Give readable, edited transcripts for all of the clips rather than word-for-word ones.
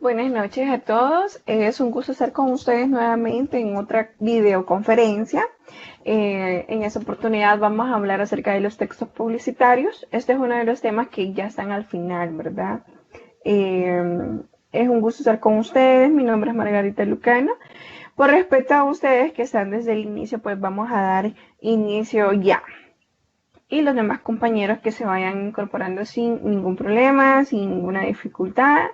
Buenas noches a todos. Es un gusto estar con ustedes nuevamente en otra videoconferencia. En esta oportunidad vamos a hablar acerca de los textos publicitarios. Este es uno de los temas que ya están al final, ¿verdad? Es un gusto estar con ustedes. Mi nombre es Margarita Lucano. Por respeto a ustedes que están desde el inicio, pues vamos a dar inicio ya. Y los demás compañeros que se vayan incorporando sin ningún problema, sin ninguna dificultad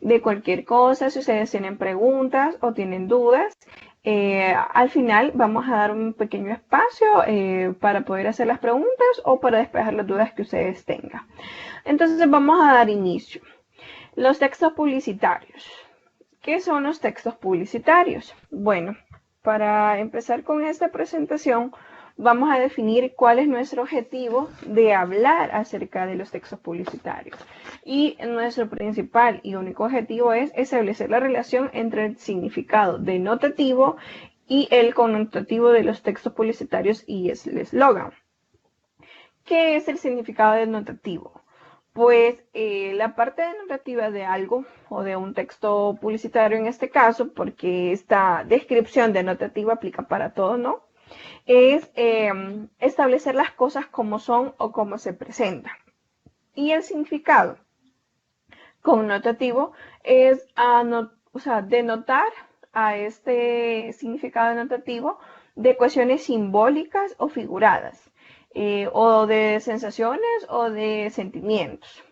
de cualquier cosa, si ustedes tienen preguntas o tienen dudas. Al final vamos a dar un pequeño espacio para poder hacer las preguntas o para despejar las dudas que ustedes tengan. Entonces vamos a dar inicio. Los textos publicitarios. ¿Qué son los textos publicitarios? Bueno, para empezar con esta presentación, vamos a definir cuál es nuestro objetivo de hablar acerca de los textos publicitarios. Y nuestro principal y único objetivo es establecer la relación entre el significado denotativo y el connotativo de los textos publicitarios y el eslogan. ¿Qué es el significado denotativo? Pues la parte denotativa de algo o de un texto publicitario en este caso, porque esta descripción denotativa aplica para todo, ¿no? Es establecer las cosas como son o como se presentan. Y el significado connotativo es denotar a este significado denotativo de cuestiones simbólicas o figuradas, o de sensaciones o de sentimientos.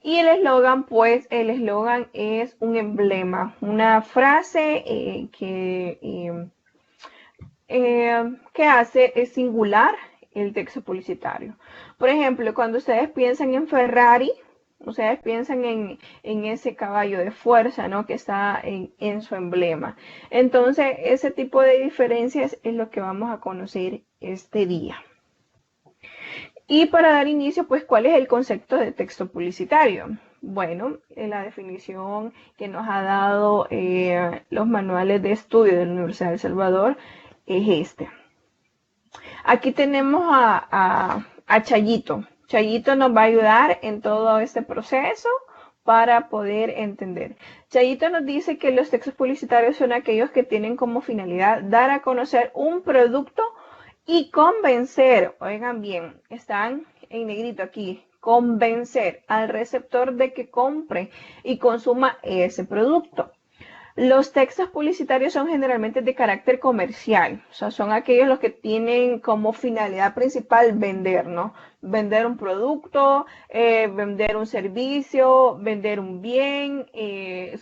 Y el eslogan, pues el eslogan es un emblema, una frase que hace singular el texto publicitario. Por ejemplo, cuando ustedes piensan en Ferrari, ustedes piensan en ese caballo de fuerza, ¿no? Que está en su emblema. Entonces, ese tipo de diferencias es lo que vamos a conocer este día. Y para dar inicio, pues, ¿cuál es el concepto de texto publicitario? Bueno, la definición que nos ha dado los manuales de estudio de la Universidad de El Salvador es este. Aquí tenemos a Chayito. Chayito nos va a ayudar en todo este proceso para poder entender. Chayito nos dice que los textos publicitarios son aquellos que tienen como finalidad dar a conocer un producto y convencer, oigan bien, están en negrito aquí, convencer al receptor de que compre y consuma ese producto. Los textos publicitarios son generalmente de carácter comercial, o sea, son aquellos los que tienen como finalidad principal vender, ¿no? Vender un producto, vender un servicio, vender un bien,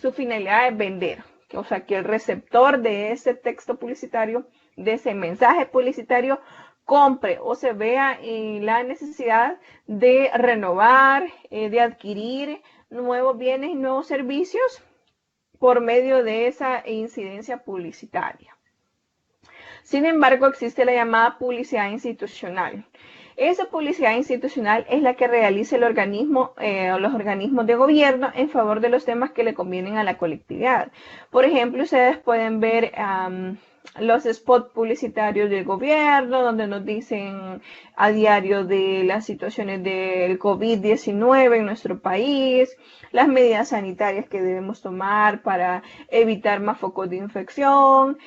su finalidad es vender. O sea, que el receptor de ese texto publicitario, de ese mensaje publicitario, compre o se vea en la necesidad de renovar, de adquirir nuevos bienes y nuevos servicios por medio de esa incidencia publicitaria. Sin embargo, existe la llamada publicidad institucional. Esa publicidad institucional es la que realiza el organismo o los organismos de gobierno en favor de los temas que le convienen a la colectividad. Por ejemplo, ustedes pueden ver los spots publicitarios del gobierno, donde nos dicen a diario de las situaciones del COVID-19 en nuestro país, las medidas sanitarias que debemos tomar para evitar más focos de infección,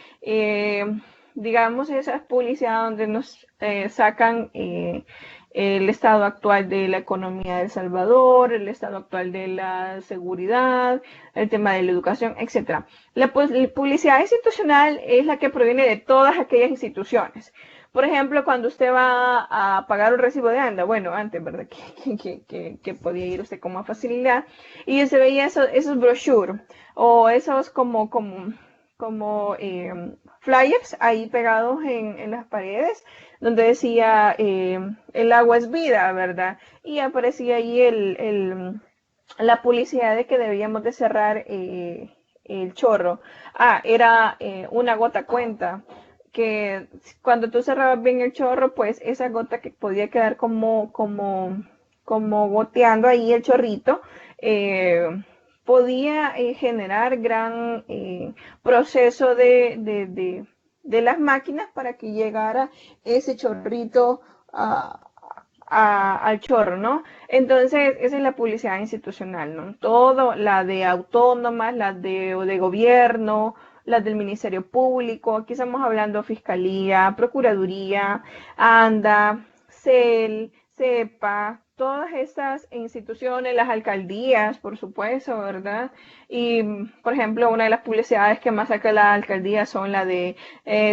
digamos, esa publicidad donde nos sacan el estado actual de la economía de El Salvador, el estado actual de la seguridad, el tema de la educación, etc. La publicidad institucional es la que proviene de todas aquellas instituciones. Por ejemplo, cuando usted va a pagar un recibo de ANDA, bueno, antes, ¿verdad? Que podía ir usted con más facilidad, y se veía esos brochures, o esos como flyers ahí pegados en las paredes, donde decía el agua es vida, ¿verdad? Y aparecía ahí la publicidad de que debíamos de cerrar el chorro. Era una gota cuenta, que cuando tú cerrabas bien el chorro, pues esa gota que podía quedar como goteando ahí el chorrito, podía generar gran proceso de las máquinas para que llegara ese chorrito al chorro, ¿no? Entonces, esa es la publicidad institucional, ¿no? Todo, la de autónomas, la de gobierno, las del Ministerio Público, aquí estamos hablando Fiscalía, Procuraduría, ANDA, CEL, CEPA, todas estas instituciones, las alcaldías, por supuesto, ¿verdad? Y, por ejemplo, una de las publicidades que más saca la alcaldía son la de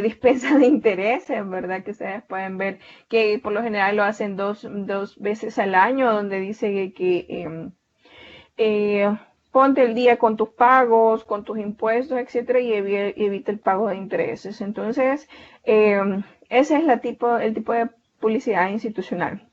dispensa de intereses, ¿verdad? Que ustedes pueden ver que por lo general lo hacen dos veces al año, donde dice que ponte el día con tus pagos, con tus impuestos, etcétera, y evita el pago de intereses. Entonces, ese es el tipo de publicidad institucional.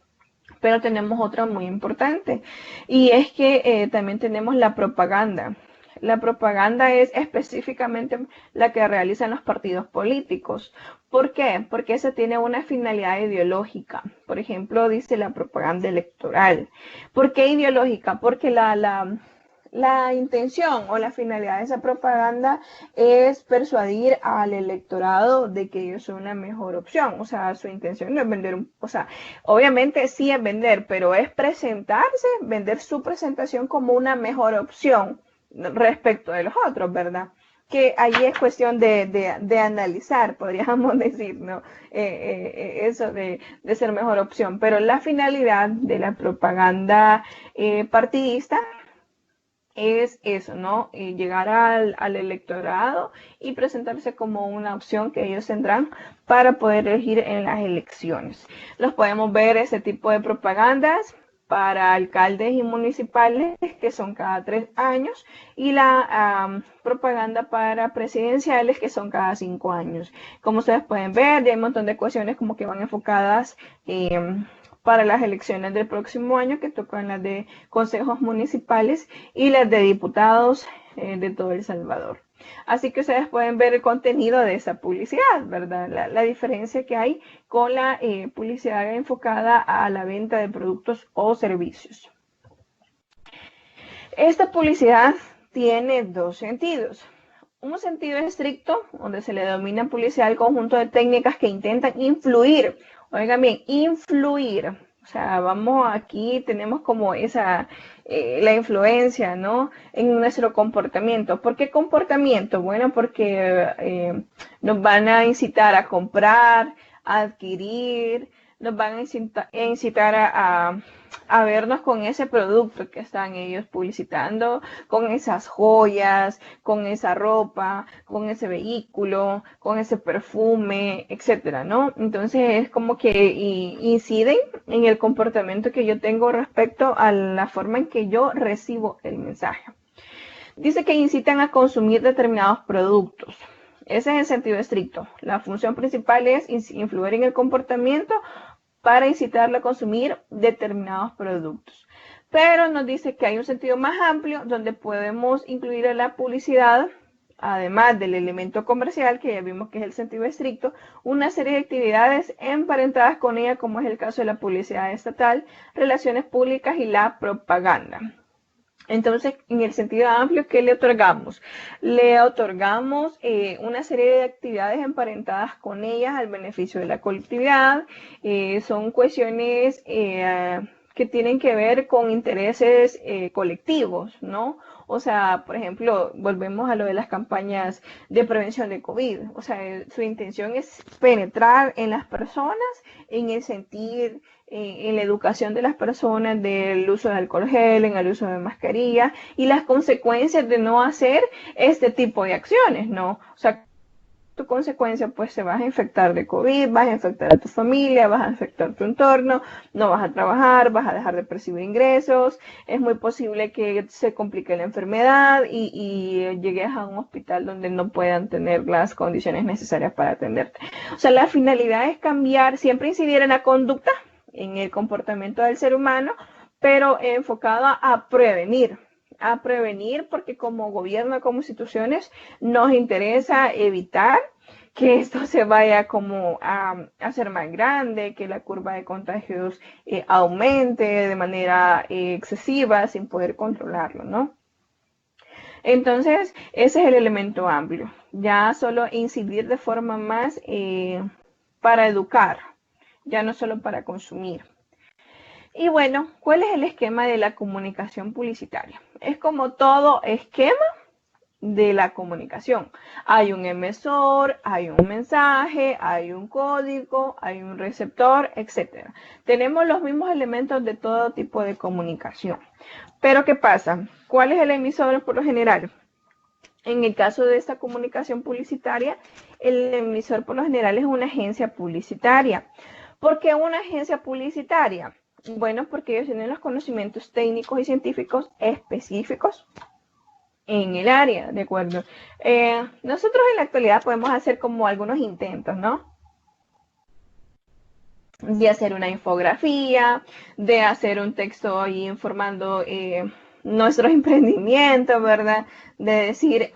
Pero tenemos otra muy importante, y es que también tenemos la propaganda. La propaganda es específicamente la que realizan los partidos políticos. ¿Por qué? Porque esa tiene una finalidad ideológica. Por ejemplo, dice la propaganda electoral. ¿Por qué ideológica? Porque la intención o la finalidad de esa propaganda es persuadir al electorado de que ellos son una mejor opción. O sea, su intención no es vender o sea, obviamente sí es vender, pero es presentarse, vender su presentación como una mejor opción respecto de los otros, ¿verdad? Que ahí es cuestión de analizar, podríamos decir, ¿no? Eso de ser mejor opción. Pero la finalidad de la propaganda partidista es eso, ¿no? Llegar al electorado y presentarse como una opción que ellos tendrán para poder elegir en las elecciones. Los podemos ver ese tipo de propagandas para alcaldes y municipales, que son cada 3 años, y la propaganda para presidenciales, que son cada 5 años. Como ustedes pueden ver, ya hay un montón de cuestiones como que van enfocadas para las elecciones del próximo año, que tocan las de consejos municipales y las de diputados de todo El Salvador. Así que ustedes pueden ver el contenido de esa publicidad, ¿verdad? La diferencia que hay con la publicidad enfocada a la venta de productos o servicios. Esta publicidad tiene dos sentidos. Un sentido estricto, donde se le denomina publicidad al conjunto de técnicas que intentan influir, oigan bien, influir. O sea, vamos aquí, tenemos como esa, la influencia, ¿no? En nuestro comportamiento. ¿Por qué comportamiento? Bueno, porque nos van a incitar a comprar, a adquirir, nos van a incitar a vernos con ese producto que están ellos publicitando, con esas joyas, con esa ropa, con ese vehículo, con ese perfume, etcétera, ¿no? Entonces es como que inciden en el comportamiento que yo tengo respecto a la forma en que yo recibo el mensaje. Dice que incitan a consumir determinados productos. Ese es el sentido estricto. La función principal es influir en el comportamiento para incitarlo a consumir determinados productos. Pero nos dice que hay un sentido más amplio donde podemos incluir a la publicidad, además del elemento comercial, que ya vimos que es el sentido estricto, una serie de actividades emparentadas con ella, como es el caso de la publicidad estatal, relaciones públicas y la propaganda. Entonces, en el sentido amplio, ¿qué le otorgamos? Le otorgamos una serie de actividades emparentadas con ellas al beneficio de la colectividad. Son cuestiones que tienen que ver con intereses colectivos, ¿no? O sea, por ejemplo, volvemos a lo de las campañas de prevención de COVID. O sea, su intención es penetrar en las personas en el sentir, en la educación de las personas del uso de alcohol gel, en el uso de mascarilla y las consecuencias de no hacer este tipo de acciones, ¿no? O sea, tu consecuencia, pues te vas a infectar de COVID, vas a infectar a tu familia, vas a infectar tu entorno, no vas a trabajar, vas a dejar de percibir ingresos, es muy posible que se complique la enfermedad y llegues a un hospital donde no puedan tener las condiciones necesarias para atenderte. O sea, la finalidad es cambiar, siempre incidir en la conducta, en el comportamiento del ser humano, pero enfocada a prevenir porque como gobierno, como instituciones, nos interesa evitar que esto se vaya como a hacer más grande, que la curva de contagios aumente de manera excesiva sin poder controlarlo, ¿no? Entonces, ese es el elemento amplio. Ya solo incidir de forma más para educar, ya no solo para consumir. Y bueno, ¿cuál es el esquema de la comunicación publicitaria? Es como todo esquema de la comunicación. Hay un emisor, hay un mensaje, hay un código, hay un receptor, etc. Tenemos los mismos elementos de todo tipo de comunicación. Pero ¿qué pasa? ¿Cuál es el emisor por lo general? En el caso de esta comunicación publicitaria, el emisor por lo general es una agencia publicitaria. ¿Por qué una agencia publicitaria? Bueno, porque ellos tienen los conocimientos técnicos y científicos específicos en el área, ¿de acuerdo? Nosotros en la actualidad podemos hacer como algunos intentos, ¿no? De hacer una infografía, de hacer un texto ahí informando nuestros emprendimientos, ¿verdad? De decir,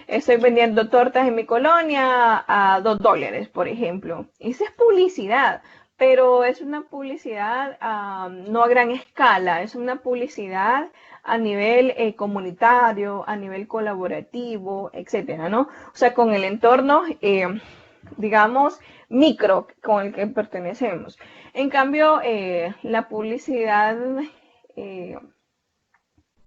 estoy vendiendo tortas en mi colonia a $2, por ejemplo. Esa es publicidad, pero es una publicidad no a gran escala, es una publicidad a nivel comunitario, a nivel colaborativo, etcétera, ¿no? O sea, con el entorno, digamos, micro con el que pertenecemos. En cambio, la publicidad eh,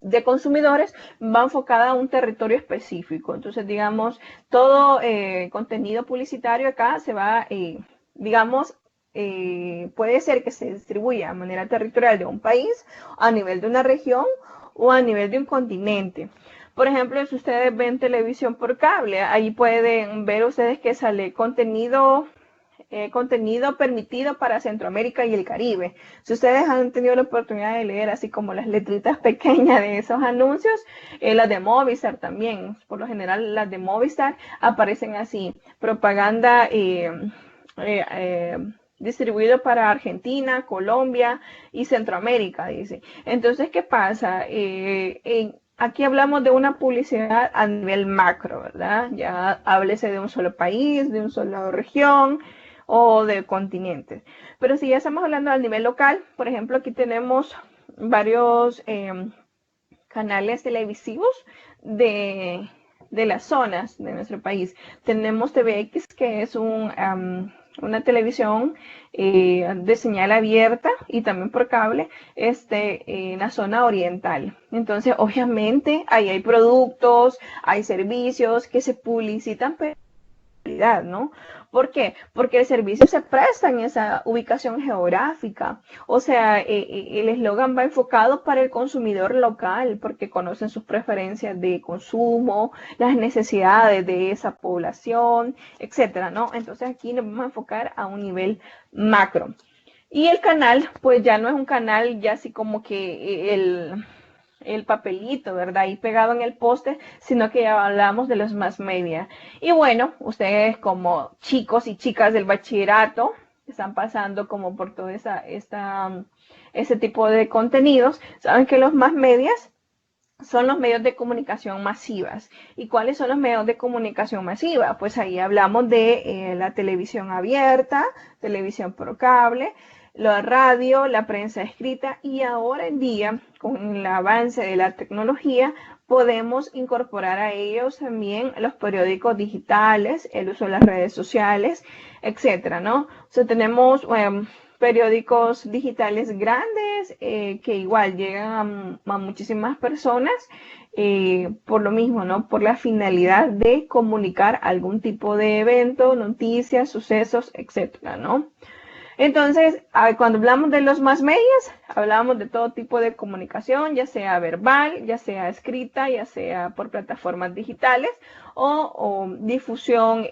de consumidores va enfocada a un territorio específico. Entonces, digamos, todo contenido publicitario acá se va, digamos, puede ser que se distribuya de manera territorial de un país, a nivel de una región o a nivel de un continente. Por ejemplo, si ustedes ven televisión por cable, ahí pueden ver ustedes que sale contenido permitido para Centroamérica y el Caribe. Si ustedes han tenido la oportunidad de leer así como las letritas pequeñas de esos anuncios, las de Movistar también, por lo general las de Movistar aparecen así, propaganda distribuido para Argentina, Colombia y Centroamérica, dice. Entonces, ¿qué pasa? Aquí hablamos de una publicidad a nivel macro, ¿verdad? Ya háblese de un solo país, de una sola región o de continentes. Pero si ya estamos hablando a nivel local, por ejemplo, aquí tenemos varios canales televisivos de las zonas de nuestro país. Tenemos TVX, que es una televisión de señal abierta y también por cable en la zona oriental. Entonces, obviamente, ahí hay productos, hay servicios que se publicitan, ¿no? ¿Por qué? Porque el servicio se presta en esa ubicación geográfica. O sea, el eslogan va enfocado para el consumidor local porque conocen sus preferencias de consumo, las necesidades de esa población, etcétera, ¿no? Entonces aquí nos vamos a enfocar a un nivel macro. Y el canal, pues ya no es un canal ya así como que el papelito, ¿verdad? Ahí pegado en el poste, sino que ya hablamos de los más media. Y bueno, ustedes como chicos y chicas del bachillerato, están pasando como por todo ese tipo de contenidos, saben que los más medias son los medios de comunicación masivas. ¿Y cuáles son los medios de comunicación masiva? Pues ahí hablamos de la televisión abierta, televisión por cable, la radio, la prensa escrita y ahora en día, con el avance de la tecnología, podemos incorporar a ellos también los periódicos digitales, el uso de las redes sociales, etcétera, ¿no? O sea, tenemos periódicos digitales grandes que igual llegan a muchísimas personas por lo mismo, ¿no? Por la finalidad de comunicar algún tipo de evento, noticias, sucesos, etcétera, ¿no? Entonces, cuando hablamos de los más medios, hablamos de todo tipo de comunicación, ya sea verbal, ya sea escrita, ya sea por plataformas digitales o difusión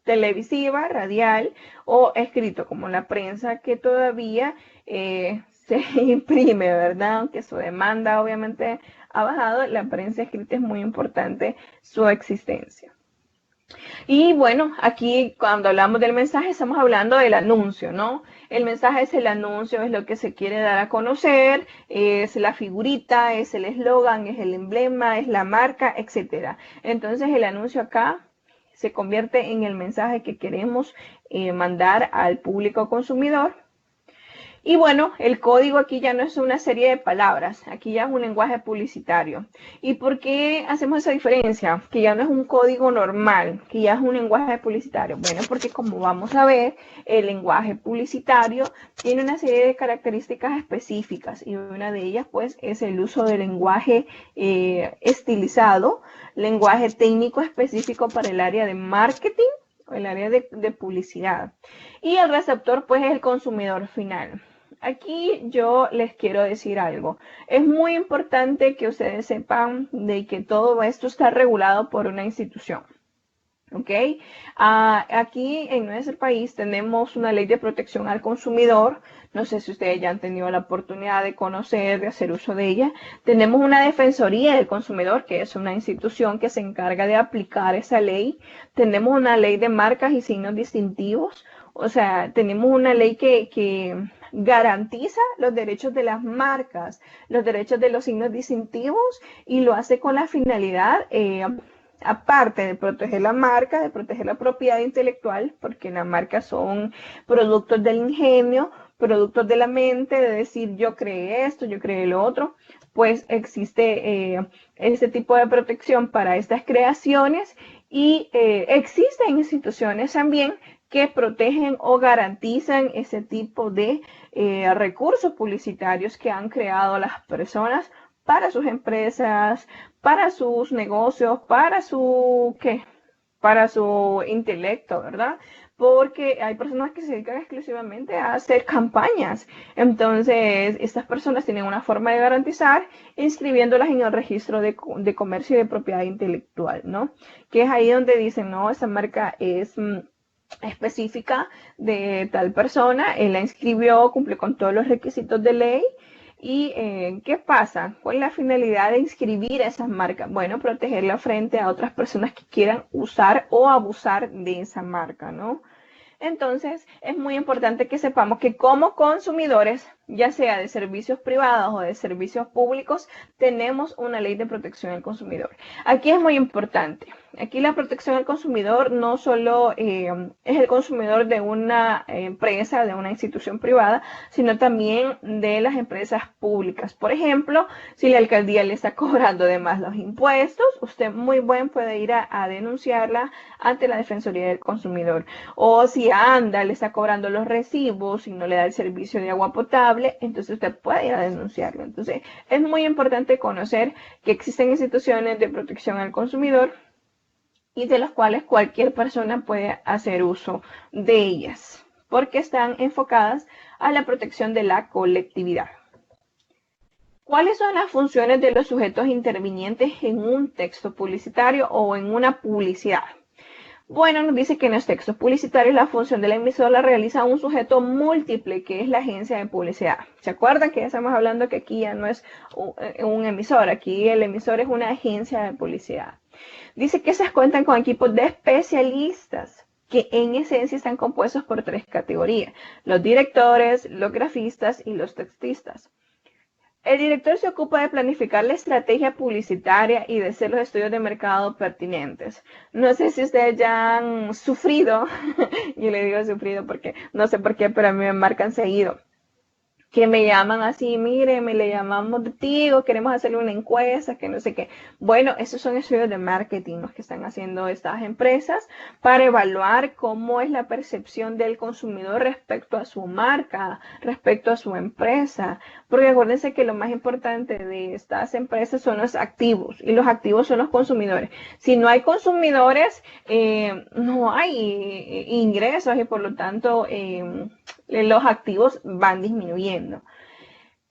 televisiva, radial o escrito, como la prensa que todavía se imprime, ¿verdad? Aunque su demanda obviamente ha bajado, la prensa escrita es muy importante su existencia. Y bueno, aquí cuando hablamos del mensaje estamos hablando del anuncio, ¿no? El mensaje es el anuncio, es lo que se quiere dar a conocer, es la figurita, es el eslogan, es el emblema, es la marca, etcétera. Entonces el anuncio acá se convierte en el mensaje que queremos mandar al público consumidor. Y bueno, el código aquí ya no es una serie de palabras, aquí ya es un lenguaje publicitario. ¿Y por qué hacemos esa diferencia? Que ya no es un código normal, que ya es un lenguaje publicitario. Bueno, porque como vamos a ver, el lenguaje publicitario tiene una serie de características específicas y una de ellas pues es el uso del lenguaje estilizado, lenguaje técnico específico para el área de marketing o el área de publicidad. Y el receptor pues es el consumidor final. Aquí yo les quiero decir algo. Es muy importante que ustedes sepan de que todo esto está regulado por una institución. ¿Ok? Aquí en nuestro país tenemos una ley de protección al consumidor. No sé si ustedes ya han tenido la oportunidad de conocer, de hacer uso de ella. Tenemos una defensoría del consumidor, que es una institución que se encarga de aplicar esa ley. Tenemos una ley de marcas y signos distintivos. O sea, tenemos una ley que garantiza los derechos de las marcas, los derechos de los signos distintivos y lo hace con la finalidad aparte de proteger la marca, de proteger la propiedad intelectual, porque las marcas son productos del ingenio, productos de la mente, de decir yo creé esto, yo creé lo otro, pues existe este tipo de protección para estas creaciones y existen instituciones también que protegen o garantizan ese tipo de recursos publicitarios que han creado las personas para sus empresas, para sus negocios, para su, ¿qué? Para su intelecto, ¿verdad? Porque hay personas que se dedican exclusivamente a hacer campañas. Entonces, estas personas tienen una forma de garantizar inscribiéndolas en el registro de comercio y de propiedad intelectual, ¿no? Que es ahí donde dicen, no, esa marca es específica de tal persona, él la inscribió, cumple con todos los requisitos de ley. ¿Y qué pasa? ¿Cuál es la finalidad de inscribir esas marcas? Bueno, protegerla frente a otras personas que quieran usar o abusar de esa marca, ¿no? Entonces, es muy importante que sepamos que como consumidores, ya sea de servicios privados o de servicios públicos, tenemos una ley de protección al consumidor. Aquí es muy importante. Aquí la protección al consumidor no solo es el consumidor de una empresa, de una institución privada, sino también de las empresas públicas. Por ejemplo, si la alcaldía le está cobrando de más los impuestos, usted muy bien puede ir a denunciarla ante la Defensoría del Consumidor. O si anda, le está cobrando los recibos y no le da el servicio de agua potable, entonces usted puede ir a denunciarlo. Entonces, es muy importante conocer que existen instituciones de protección al consumidor y de las cuales cualquier persona puede hacer uso de ellas, porque están enfocadas a la protección de la colectividad. ¿Cuáles son las funciones de los sujetos intervinientes en un texto publicitario o en una publicidad? Bueno, nos dice que en los textos publicitarios la función de la emisora la realiza un sujeto múltiple, que es la agencia de publicidad. ¿Se acuerdan que ya estamos hablando que aquí ya no es un emisor? Aquí el emisor es una agencia de publicidad. Dice que se cuentan con equipos de especialistas que en esencia están compuestos por tres categorías: los directores, los grafistas y los textistas. El director se ocupa de planificar la estrategia publicitaria y de hacer los estudios de mercado pertinentes. No sé si ustedes ya han sufrido, yo le digo sufrido porque no sé por qué, pero a mí me marcan seguido, que me llaman así, mire, me le llamamos de ti o queremos hacerle una encuesta, que no sé qué. Bueno, esos son estudios de marketing los que están haciendo estas empresas para evaluar cómo es la percepción del consumidor respecto a su marca, respecto a su empresa. Porque acuérdense que lo más importante de estas empresas son los activos y los activos son los consumidores. Si no hay consumidores, no hay ingresos y por lo tanto los activos van disminuyendo.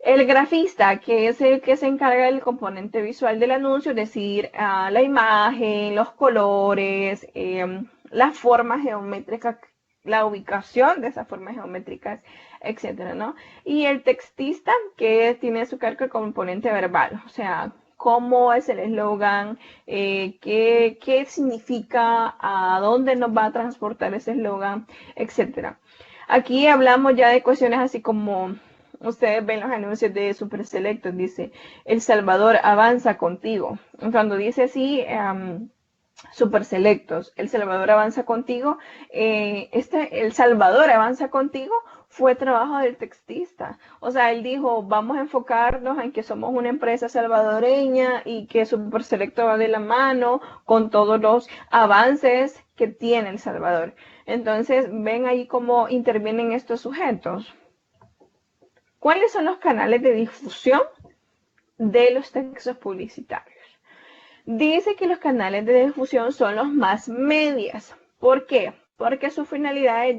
El grafista, que es el que se encarga del componente visual del anuncio, es decir, la imagen, los colores, las formas geométricas, la ubicación de esas formas geométricas, etcétera, ¿no? Y el textista, que tiene su cargo el componente verbal, o sea, cómo es el eslogan, qué significa, a dónde nos va a transportar ese eslogan, etcétera. Aquí hablamos ya de cuestiones así como ustedes ven los anuncios de Super Selectos, dice El Salvador avanza contigo. Cuando dice así, súper selectos. El Salvador avanza contigo. El Salvador avanza contigo fue trabajo del textista. O sea, él dijo, vamos a enfocarnos en que somos una empresa salvadoreña y que Super Selecto va de la mano con todos los avances que tiene El Salvador. Entonces, ven ahí cómo intervienen estos sujetos. ¿Cuáles son los canales de difusión de los textos publicitarios? Dice que los canales de difusión son los más medias. ¿Por qué? Porque su finalidad es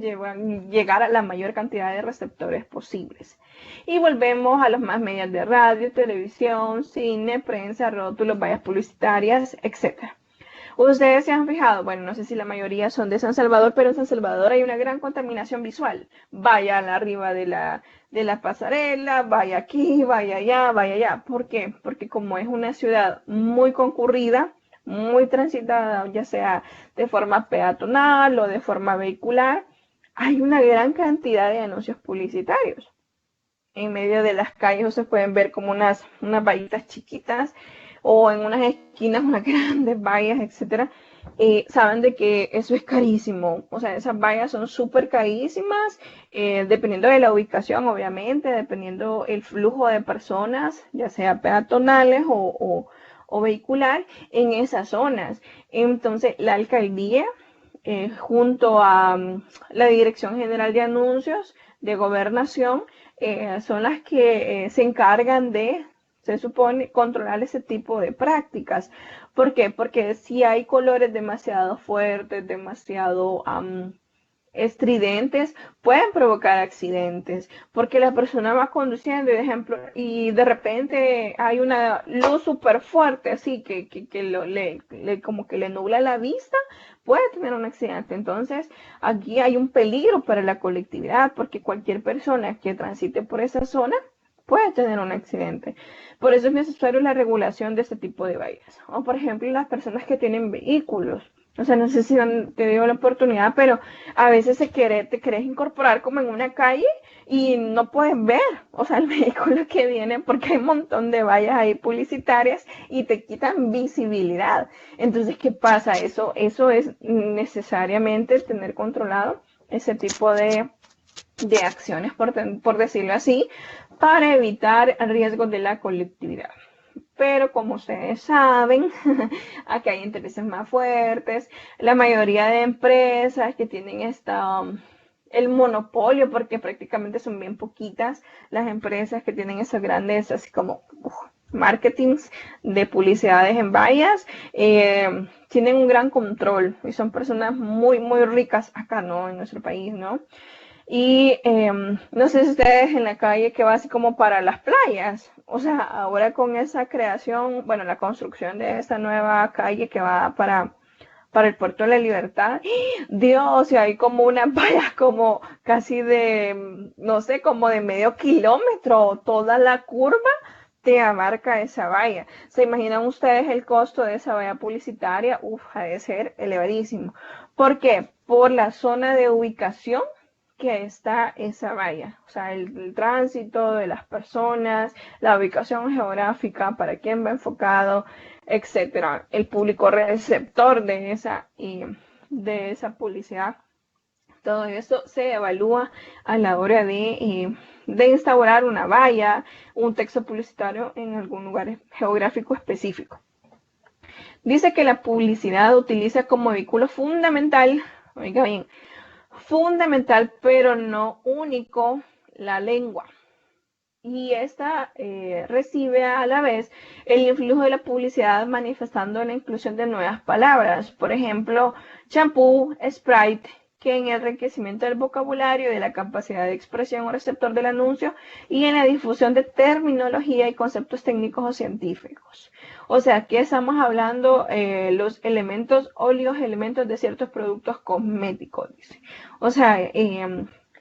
llegar a la mayor cantidad de receptores posibles. Y volvemos a los más medias de radio, televisión, cine, prensa, rótulos, vallas publicitarias, etc. Ustedes se han fijado, bueno, no sé si la mayoría son de San Salvador, pero en San Salvador hay una gran contaminación visual. Vaya arriba de la pasarela, vaya aquí, vaya allá, vaya allá. ¿Por qué? Porque como es una ciudad muy concurrida, muy transitada, ya sea de forma peatonal o de forma vehicular, hay una gran cantidad de anuncios publicitarios. En medio de las calles se pueden ver como unas vallitas chiquitas o en unas esquinas unas grandes vallas, etcétera. Saben de que eso es carísimo. O sea, esas vallas son súper carísimas, dependiendo de la ubicación, obviamente, dependiendo el flujo de personas, ya sea peatonales o vehicular, en esas zonas. Entonces, la alcaldía, junto a la Dirección General de Anuncios de Gobernación, son las que se encargan de, se supone, controlar ese tipo de prácticas. ¿Por qué? Porque si hay colores demasiado fuertes, demasiado estridentes, pueden provocar accidentes, porque la persona va conduciendo, de ejemplo, y de repente hay una luz súper fuerte, así como que le nubla la vista, puede tener un accidente. Entonces, aquí hay un peligro para la colectividad, porque cualquier persona que transite por esa zona puede tener un accidente. Por eso es necesario la regulación de este tipo de vallas. O, por ejemplo, las personas que tienen vehículos. O sea, no sé si te dio la oportunidad, pero a veces te querés incorporar como en una calle y no puedes ver, o sea, el vehículo que viene porque hay un montón de vallas ahí publicitarias y te quitan visibilidad. Entonces, ¿qué pasa? Eso es necesariamente tener controlado ese tipo de acciones, por decirlo así, para evitar riesgos de la colectividad. Pero como ustedes saben, aquí hay intereses más fuertes. La mayoría de empresas que tienen el monopolio, porque prácticamente son bien poquitas las empresas que tienen esas grandes, así como marketings de publicidades en vallas, tienen un gran control y son personas muy, muy ricas acá, ¿no? En nuestro país, ¿no? Y no sé si ustedes en la calle que va así como para las playas, o sea, ahora con esa creación, bueno, la construcción de esta nueva calle que va para el Puerto de la Libertad, Dios, y hay como unas vallas como casi de, no sé, como de medio kilómetro, toda la curva te abarca esa valla. ¿Se imaginan ustedes el costo de esa valla publicitaria? Uf, ha de ser elevadísimo. ¿Por qué? Por la zona de ubicación que está esa valla, o sea, el tránsito de las personas, la ubicación geográfica, para quién va enfocado, etcétera, el público receptor de esa publicidad. Todo eso se evalúa a la hora de instaurar una valla, un texto publicitario en algún lugar geográfico específico. Dice que la publicidad utiliza como vehículo fundamental, oiga bien, fundamental pero no único, la lengua. Y esta recibe a la vez el influjo de la publicidad manifestando la inclusión de nuevas palabras, por ejemplo, champú, Sprite, que en el enriquecimiento del vocabulario, de la capacidad de expresión o receptor del anuncio y en la difusión de terminología y conceptos técnicos o científicos. O sea, aquí estamos hablando los elementos o los elementos de ciertos productos cosméticos, dice. O sea,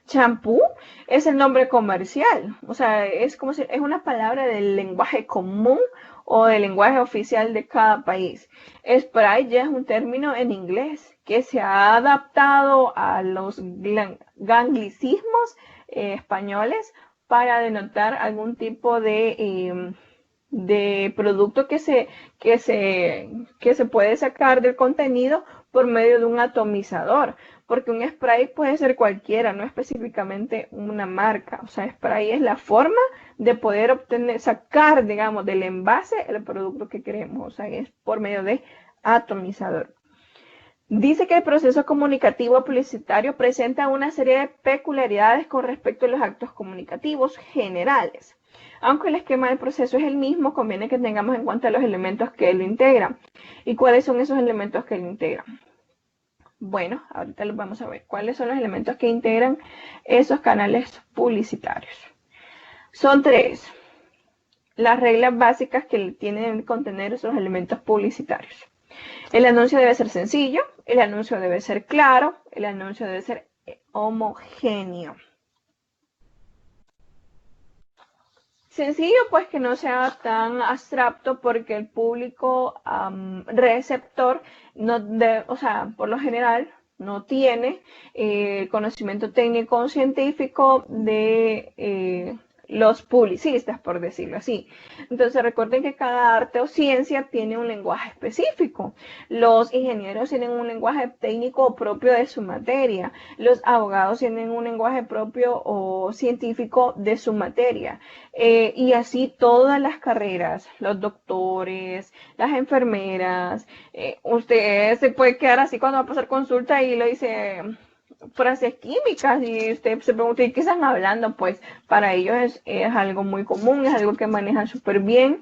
champú es el nombre comercial, o sea, es como si es una palabra del lenguaje común o del lenguaje oficial de cada país. Sprite ya es un término en inglés que se ha adaptado a los anglicismos españoles para denotar algún tipo de producto que se puede sacar del contenido por medio de un atomizador, porque un spray puede ser cualquiera, no específicamente una marca. O sea, spray es la forma de poder obtener, sacar, digamos, del envase el producto que queremos. O sea, es por medio de atomizador. Dice que el proceso comunicativo publicitario presenta una serie de peculiaridades con respecto a los actos comunicativos generales. Aunque el esquema del proceso es el mismo, conviene que tengamos en cuenta los elementos que lo integran. ¿Y cuáles son esos elementos que lo integran? Bueno, ahorita los vamos a ver. ¿Cuáles son los elementos que integran esos canales publicitarios? Son 3. Las reglas básicas que tienen que contener esos elementos publicitarios. El anuncio debe ser sencillo, el anuncio debe ser claro, el anuncio debe ser homogéneo. Sencillo, pues que no sea tan abstracto, porque el público receptor, o sea, por lo general, no tiene conocimiento técnico o científico de los publicistas, por decirlo así. Entonces recuerden que cada arte o ciencia tiene un lenguaje específico. Los ingenieros tienen un lenguaje técnico propio de su materia. Los abogados tienen un lenguaje propio o científico de su materia. Y así todas las carreras, los doctores, las enfermeras. Usted se puede quedar así cuando va a pasar consulta y lo dice frases químicas y usted se pregunta, ¿y qué están hablando? Pues para ellos es algo muy común, es algo que manejan súper bien,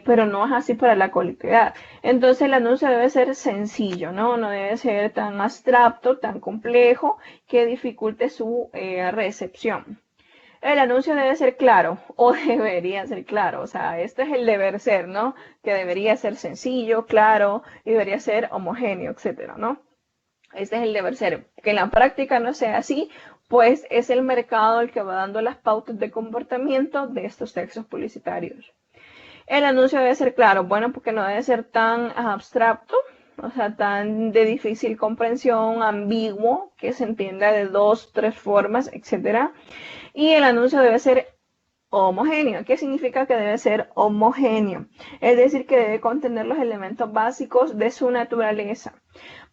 pero no es así para la colectividad. Entonces el anuncio debe ser sencillo, ¿no? No debe ser tan abstracto, tan complejo, que dificulte su recepción. El anuncio debe ser claro, o debería ser claro, o sea, este es el deber ser, ¿no? Que debería ser sencillo, claro, y debería ser homogéneo, etcétera, ¿no? Este es el deber ser. Que en la práctica no sea así, pues es el mercado el que va dando las pautas de comportamiento de estos textos publicitarios. El anuncio debe ser claro, bueno, porque no debe ser tan abstracto, o sea, tan de difícil comprensión, ambiguo, que se entienda de 2, 3 formas, etc. Y el anuncio debe ser homogéneo. ¿Qué significa que debe ser homogéneo? Es decir, que debe contener los elementos básicos de su naturaleza.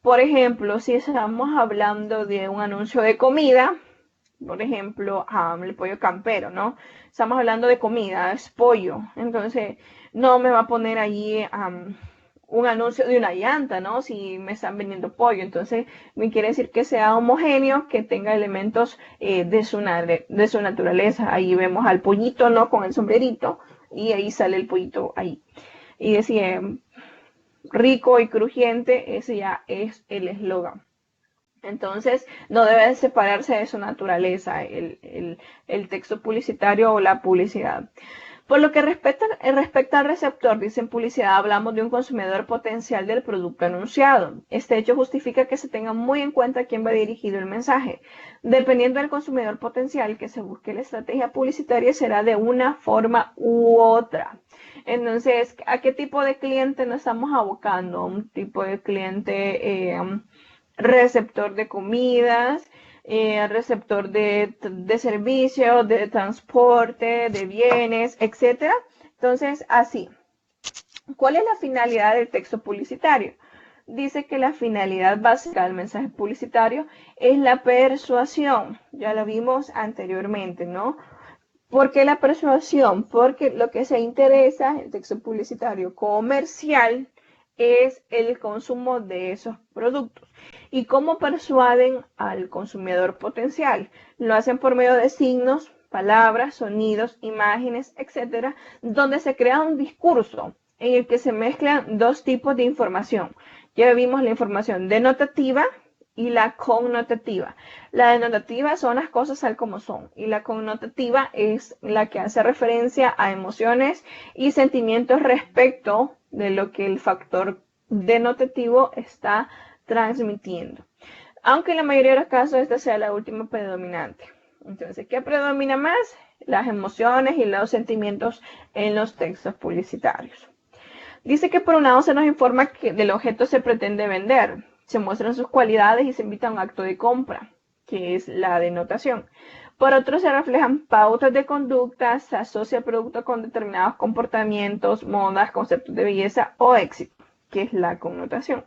Por ejemplo, si estamos hablando de un anuncio de comida, por ejemplo, el pollo campero, ¿no? Estamos hablando de comida, es pollo. Entonces, no me va a poner allí un anuncio de una llanta, ¿no? Si me están vendiendo pollo. Entonces, me quiere decir que sea homogéneo, que tenga elementos de su naturaleza. Ahí vemos al pollito, ¿no? Con el sombrerito, y ahí sale el pollito ahí. Y decía, rico y crujiente, ese ya es el eslogan. Entonces, no debe separarse de su naturaleza el texto publicitario o la publicidad. Por lo que respecta al receptor, dice en publicidad, hablamos de un consumidor potencial del producto anunciado. Este hecho justifica que se tenga muy en cuenta a quién va dirigido el mensaje. Dependiendo del consumidor potencial que se busque, la estrategia publicitaria será de una forma u otra. Entonces, ¿a qué tipo de cliente nos estamos abocando? Un tipo de cliente receptor de comidas, receptor de servicios, de transporte, de bienes, etc. Entonces, así. ¿Cuál es la finalidad del texto publicitario? Dice que la finalidad básica del mensaje publicitario es la persuasión. Ya lo vimos anteriormente, ¿no? ¿Por qué la persuasión? Porque lo que se interesa, el texto publicitario comercial, es el consumo de esos productos. ¿Y cómo persuaden al consumidor potencial? Lo hacen por medio de signos, palabras, sonidos, imágenes, etcétera, donde se crea un discurso en el que se mezclan dos tipos de información. Ya vimos la información denotativa y la connotativa. La denotativa son las cosas tal como son, y la connotativa es la que hace referencia a emociones y sentimientos respecto de lo que el factor denotativo está transmitiendo. Aunque en la mayoría de los casos esta sea la última predominante. Entonces, ¿qué predomina más? Las emociones y los sentimientos en los textos publicitarios. Dice que por un lado se nos informa que del objeto se pretende vender, se muestran sus cualidades y se invita a un acto de compra, que es la denotación. Por otro, se reflejan pautas de conducta, se asocia el producto con determinados comportamientos, modas, conceptos de belleza o éxito, que es la connotación.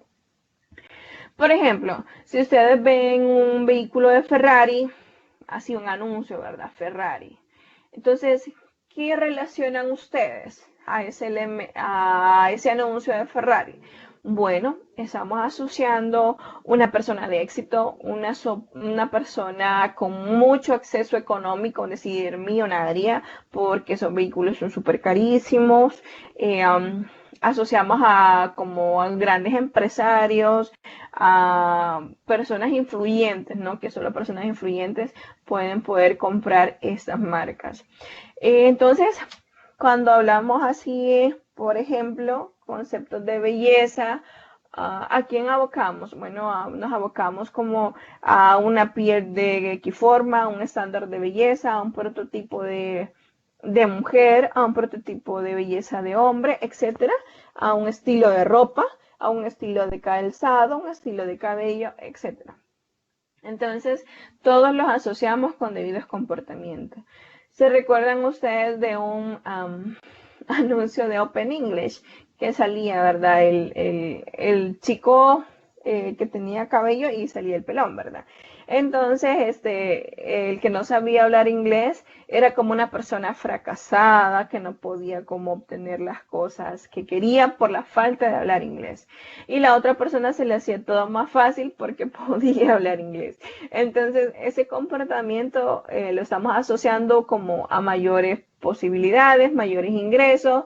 Por ejemplo, si ustedes ven un vehículo de Ferrari, así un anuncio, ¿verdad? Ferrari. Entonces, ¿qué relacionan ustedes a ese anuncio de Ferrari? Bueno, estamos asociando una persona de éxito, una persona con mucho acceso económico, es decir, millonaria, porque esos vehículos son súper carísimos. Asociamos como a grandes empresarios, a personas influyentes, ¿no? Que solo personas influyentes pueden poder comprar estas marcas. Entonces, cuando hablamos así, por ejemplo, conceptos de belleza, ¿a quién abocamos? Bueno, nos abocamos como a una piel de X forma, a un estándar de belleza, a un prototipo de mujer, a un prototipo de belleza de hombre, etcétera, a un estilo de ropa, a un estilo de calzado, un estilo de cabello, etcétera. Entonces, todos los asociamos con debidos comportamientos. ¿Se recuerdan ustedes de un anuncio de Open English que salía, ¿verdad? El chico que tenía cabello y salía el pelón, ¿verdad? Entonces, el que no sabía hablar inglés era como una persona fracasada que no podía como obtener las cosas que quería por la falta de hablar inglés. Y la otra persona se le hacía todo más fácil porque podía hablar inglés. Entonces, ese comportamiento lo estamos asociando como a mayores posibilidades, mayores ingresos,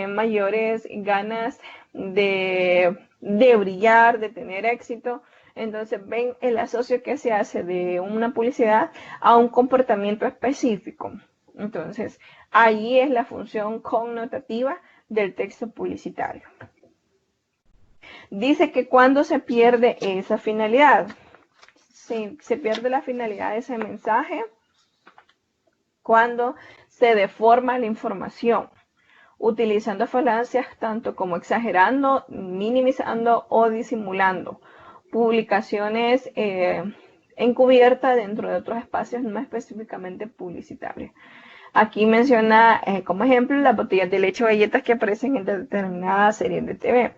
mayores ganas de brillar, de tener éxito. Entonces ven el asocio que se hace de una publicidad a un comportamiento específico. Entonces, ahí es la función connotativa del texto publicitario. Dice que cuando se pierde esa finalidad, se pierde la finalidad de ese mensaje cuando se deforma la información, utilizando falacias tanto como exagerando, minimizando o disimulando publicaciones encubiertas dentro de otros espacios no específicamente publicitarios. Aquí menciona como ejemplo las botellas de leche o galletas que aparecen en determinadas series de TV.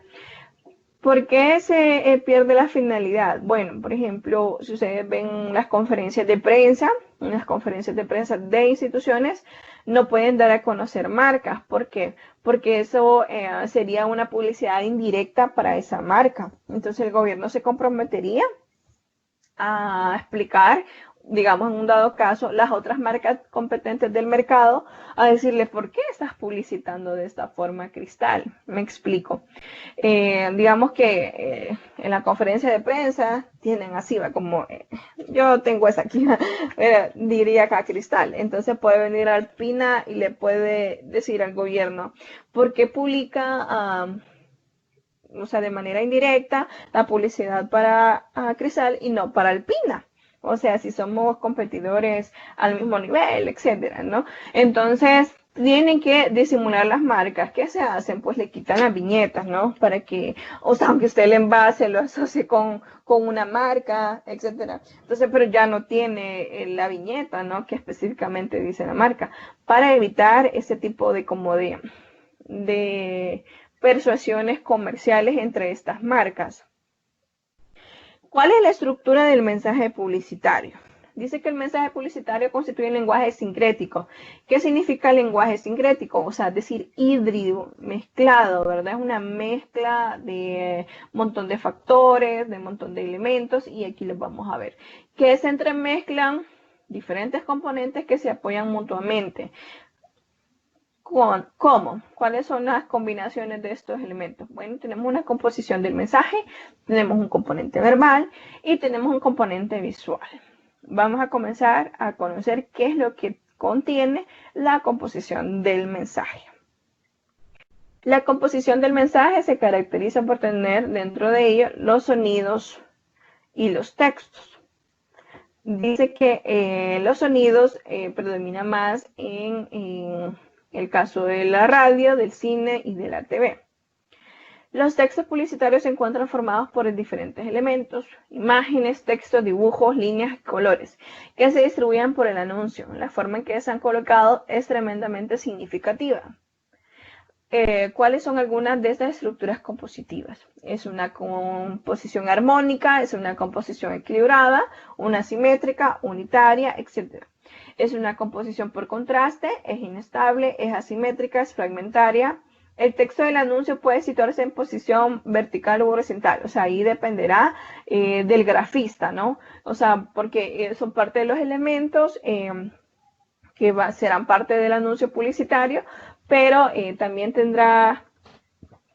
¿Por qué se pierde la finalidad? Bueno, por ejemplo, si ustedes ven las conferencias de prensa, en las conferencias de prensa de instituciones, no pueden dar a conocer marcas. ¿Por qué? Porque eso sería una publicidad indirecta para esa marca. Entonces el gobierno se comprometería a explicar, digamos en un dado caso, las otras marcas competentes del mercado, a decirle por qué estás publicitando de esta forma Cristal. Me explico. Digamos que en la conferencia de prensa tienen así, va como yo tengo esa aquí, diría acá Cristal. Entonces puede venir Alpina y le puede decir al gobierno, ¿por qué publica o sea, de manera indirecta, la publicidad para Cristal y no para Alpina? O sea, si somos competidores al mismo nivel, etcétera, ¿no? Entonces, tienen que disimular las marcas. ¿Qué se hacen? Pues le quitan las viñetas, ¿no? Para que, o sea, aunque usted el envase lo asocie con una marca, etcétera. Entonces, pero ya no tiene la viñeta, ¿no? Que específicamente dice la marca. Para evitar ese tipo de como de persuasiones comerciales entre estas marcas. ¿Cuál es la estructura del mensaje publicitario? Dice que el mensaje publicitario constituye un lenguaje sincrético. ¿Qué significa el lenguaje sincrético? O sea, es decir, híbrido, mezclado, ¿verdad? Es una mezcla de un montón de factores, de un montón de elementos, y aquí los vamos a ver. Que se entremezclan diferentes componentes que se apoyan mutuamente. ¿Cómo? ¿Cuáles son las combinaciones de estos elementos? Bueno, tenemos una composición del mensaje, tenemos un componente verbal y tenemos un componente visual. Vamos a comenzar a conocer qué es lo que contiene la composición del mensaje. La composición del mensaje se caracteriza por tener dentro de ello los sonidos y los textos. Dice que los sonidos predominan más en el caso de la radio, del cine y de la TV. Los textos publicitarios se encuentran formados por diferentes elementos, imágenes, textos, dibujos, líneas, colores, que se distribuyen por el anuncio. La forma en que se han colocado es tremendamente significativa. ¿Cuáles son algunas de estas estructuras compositivas? Es una composición armónica, es una composición equilibrada, una simétrica, unitaria, etc. Es una composición por contraste, es inestable, es asimétrica, es fragmentaria. El texto del anuncio puede situarse en posición vertical u horizontal, o sea, ahí dependerá del grafista, ¿no? O sea, porque son parte de los elementos que serán parte del anuncio publicitario, pero también tendrá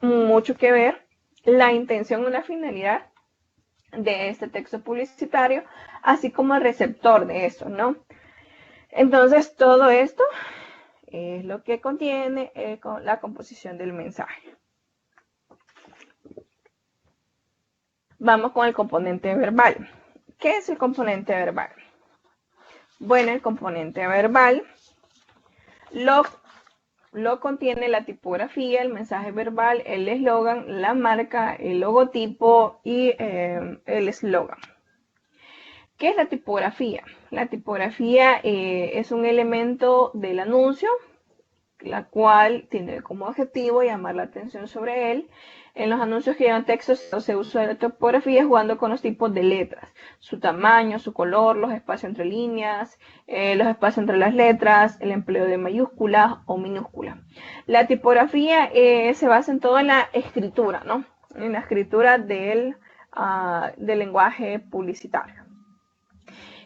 mucho que ver la intención o la finalidad de este texto publicitario, así como el receptor de eso, ¿no? Entonces, todo esto es lo que contiene la composición del mensaje. Vamos con el componente verbal. ¿Qué es el componente verbal? Bueno, el componente verbal lo contiene la tipografía, el mensaje verbal, el eslogan, la marca, el logotipo y el eslogan. ¿Qué es la tipografía? La tipografía es un elemento del anuncio, la cual tiene como objetivo llamar la atención sobre él. En los anuncios que llevan textos se usa la tipografía jugando con los tipos de letras, su tamaño, su color, los espacios entre líneas, los espacios entre las letras, el empleo de mayúsculas o minúsculas. La tipografía se basa en todo en la escritura, ¿no? En la escritura del lenguaje publicitario.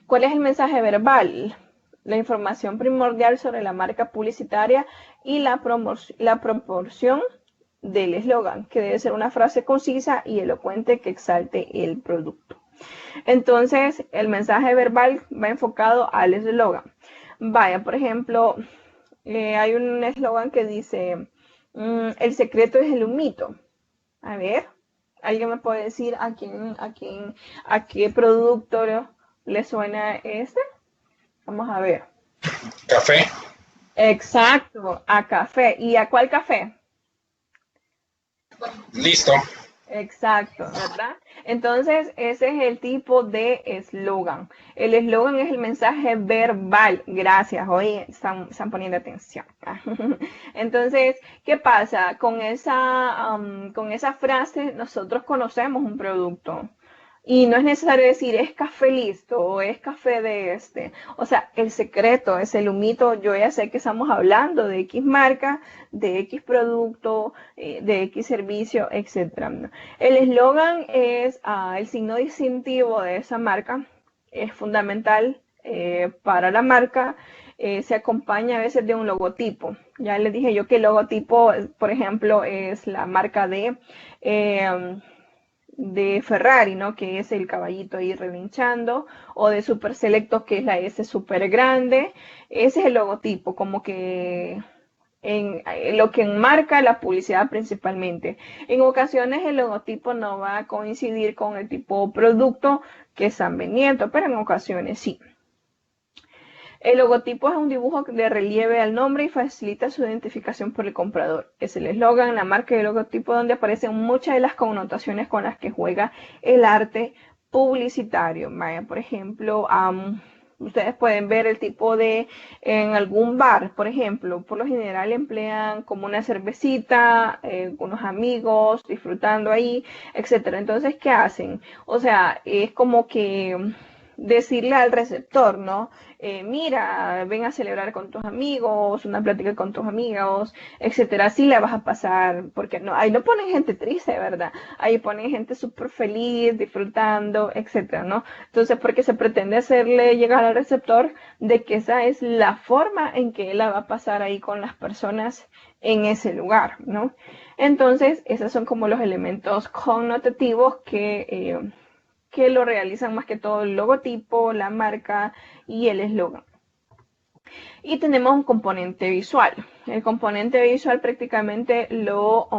¿Cuál es el mensaje verbal? La información primordial sobre la marca publicitaria y la proporción del eslogan, que debe ser una frase concisa y elocuente que exalte el producto. Entonces, el mensaje verbal va enfocado al eslogan. Vaya, por ejemplo, hay un eslogan que dice, el secreto es el humito. A ver, ¿alguien me puede decir a qué producto le suena este? Vamos a ver. Café. Exacto, a café. ¿Y a cuál café? Listo. Exacto, ¿verdad? Entonces, ese es el tipo de eslogan. El eslogan es el mensaje verbal. Gracias, hoy están poniendo atención. Entonces, ¿qué pasa? Con esa frase nosotros conocemos un producto. Y no es necesario decir es café listo o es café de este. O sea, el secreto es el humito. Yo ya sé que estamos hablando de X marca, de X producto, de X servicio, etc. El eslogan es el signo distintivo de esa marca. Es fundamental para la marca. Se acompaña a veces de un logotipo. Ya les dije yo que el logotipo, por ejemplo, es la marca de Ferrari, ¿no? Que es el caballito ahí relinchando, o de Super Selectos, que es la S super grande. Ese es el logotipo, como que lo que enmarca la publicidad principalmente. En ocasiones el logotipo no va a coincidir con el tipo de producto que están vendiendo, pero en ocasiones sí. El logotipo es un dibujo de relieve al nombre y facilita su identificación por el comprador. Es el eslogan, la marca y el logotipo donde aparecen muchas de las connotaciones con las que juega el arte publicitario. Vaya, por ejemplo, ustedes pueden ver el tipo en algún bar, por ejemplo, por lo general emplean como una cervecita, unos amigos, disfrutando ahí, etcétera. Entonces, ¿qué hacen? O sea, es como que decirle al receptor, ¿no? Mira, ven a celebrar con tus amigos, una plática con tus amigos, etcétera. Así la vas a pasar, porque no, ahí no ponen gente triste, ¿verdad? Ahí ponen gente súper feliz, disfrutando, etcétera, ¿no? Entonces, porque se pretende hacerle llegar al receptor de que esa es la forma en que él la va a pasar ahí con las personas en ese lugar, ¿no? Entonces, esos son como los elementos connotativos que lo realizan más que todo el logotipo, la marca y el eslogan. Y tenemos un componente visual. El componente visual prácticamente lo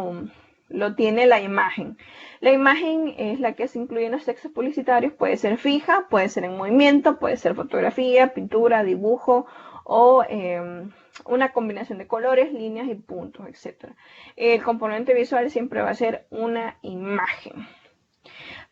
tiene la imagen. La imagen es la que se incluye en los textos publicitarios. Puede ser fija, puede ser en movimiento, puede ser fotografía, pintura, dibujo o una combinación de colores, líneas y puntos, etc. El componente visual siempre va a ser una imagen.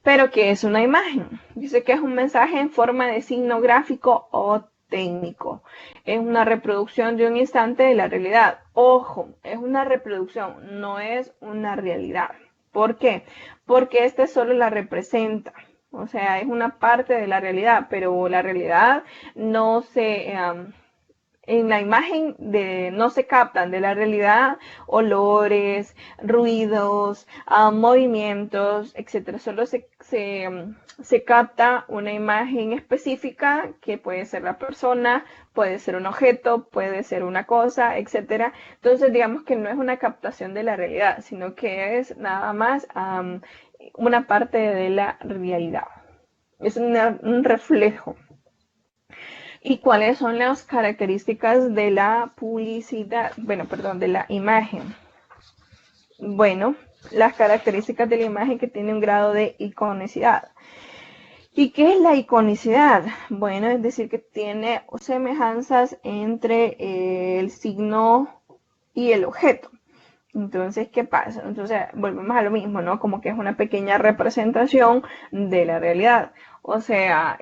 Pero, ¿qué es una imagen? Dice que es un mensaje en forma de signo gráfico o técnico. Es una reproducción de un instante de la realidad. Ojo, es una reproducción, no es una realidad. ¿Por qué? Porque este solo la representa. O sea, es una parte de la realidad, pero la realidad no se... en la imagen no se captan de la realidad olores, ruidos, movimientos, etcétera. Solo se capta una imagen específica que puede ser la persona, puede ser un objeto, puede ser una cosa, etcétera. Entonces, digamos que no es una captación de la realidad, sino que es nada más una parte de la realidad. Es un reflejo. ¿Y cuáles son las características de la publicidad? Bueno, perdón, de la imagen. Bueno, las características de la imagen que tiene un grado de iconicidad. ¿Y qué es la iconicidad? Bueno, es decir, que tiene semejanzas entre el signo y el objeto. Entonces, ¿qué pasa? Entonces, volvemos a lo mismo, ¿no? Como que es una pequeña representación de la realidad. O sea,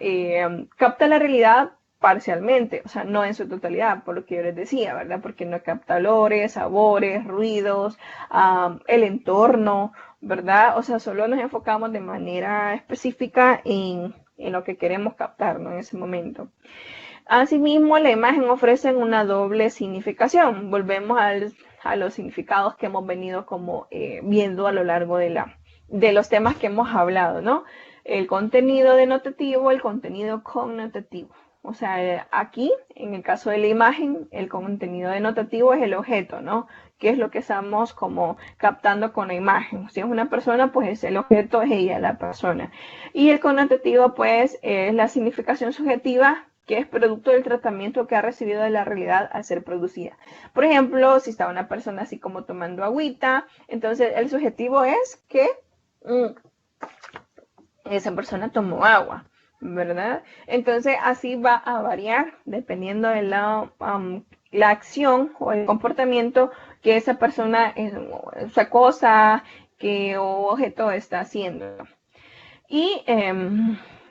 capta la realidad parcialmente, o sea, no en su totalidad, por lo que yo les decía, ¿verdad? Porque no capta olores, sabores, ruidos, el entorno, ¿verdad? O sea, solo nos enfocamos de manera específica en lo que queremos captar, ¿no? En ese momento. Asimismo, la imagen ofrece una doble significación. Volvemos a los significados que hemos venido como viendo a lo largo de los temas que hemos hablado, ¿no? El contenido denotativo, el contenido connotativo. O sea, aquí, en el caso de la imagen, el contenido denotativo es el objeto, ¿no? ¿Qué es lo que estamos como captando con la imagen? Si es una persona, pues el objeto es ella, la persona. Y el connotativo, pues, es la significación subjetiva que es producto del tratamiento que ha recibido de la realidad al ser producida. Por ejemplo, si está una persona así como tomando agüita, entonces el subjetivo es que esa persona tomó agua, ¿verdad? Entonces así va a variar dependiendo de la acción o el comportamiento que esa persona, esa cosa, que objeto está haciendo. Y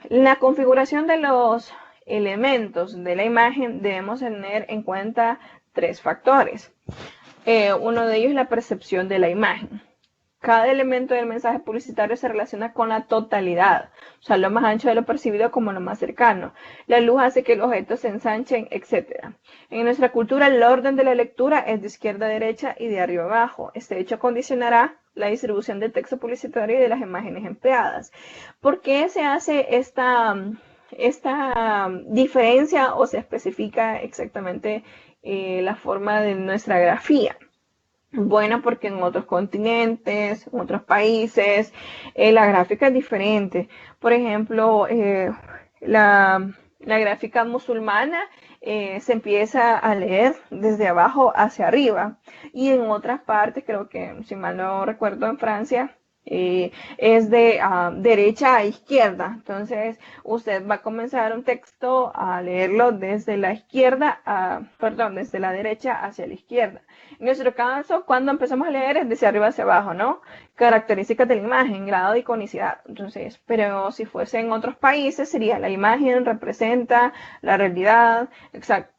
la configuración de los elementos de la imagen debemos tener en cuenta tres factores. Uno de ellos es la percepción de la imagen. Cada elemento del mensaje publicitario se relaciona con la totalidad, o sea, lo más ancho de lo percibido como lo más cercano. La luz hace que los objetos se ensanchen, etc. En nuestra cultura, el orden de la lectura es de izquierda a derecha y de arriba a abajo. Este hecho condicionará la distribución del texto publicitario y de las imágenes empleadas. ¿Por qué se hace esta diferencia o se especifica exactamente la forma de nuestra grafía? Bueno, porque en otros continentes, en otros países, la gráfica es diferente. Por ejemplo, la gráfica musulmana se empieza a leer desde abajo hacia arriba. Y en otras partes, creo que, si mal no recuerdo, en Francia, es de derecha a izquierda. Entonces, usted va a comenzar un texto a leerlo desde la izquierda, perdón, desde la derecha hacia la izquierda. En nuestro caso, cuando empezamos a leer es desde arriba hacia abajo, ¿no? Características de la imagen, grado de iconicidad. Entonces, pero si fuese en otros países, sería la imagen representa la realidad, exacto.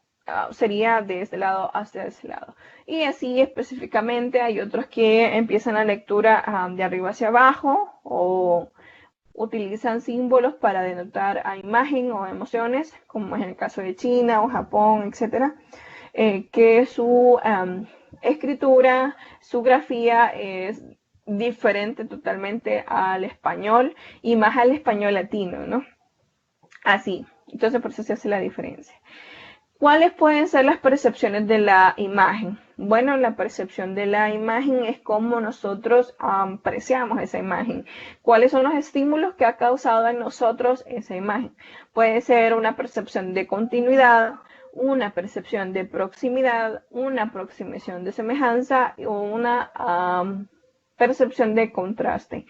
Sería de este lado hacia ese lado. Y así específicamente hay otros que empiezan la lectura de arriba hacia abajo o utilizan símbolos para denotar a imagen o emociones, como es en el caso de China o Japón, etcétera, que su escritura, su grafía es diferente totalmente al español y más al español latino, ¿no? Así, entonces por eso se hace la diferencia. ¿Cuáles pueden ser las percepciones de la imagen? Bueno, la percepción de la imagen es cómo nosotros apreciamos esa imagen. ¿Cuáles son los estímulos que ha causado en nosotros esa imagen? Puede ser una percepción de continuidad, una percepción de proximidad, una aproximación de semejanza o una percepción de contraste.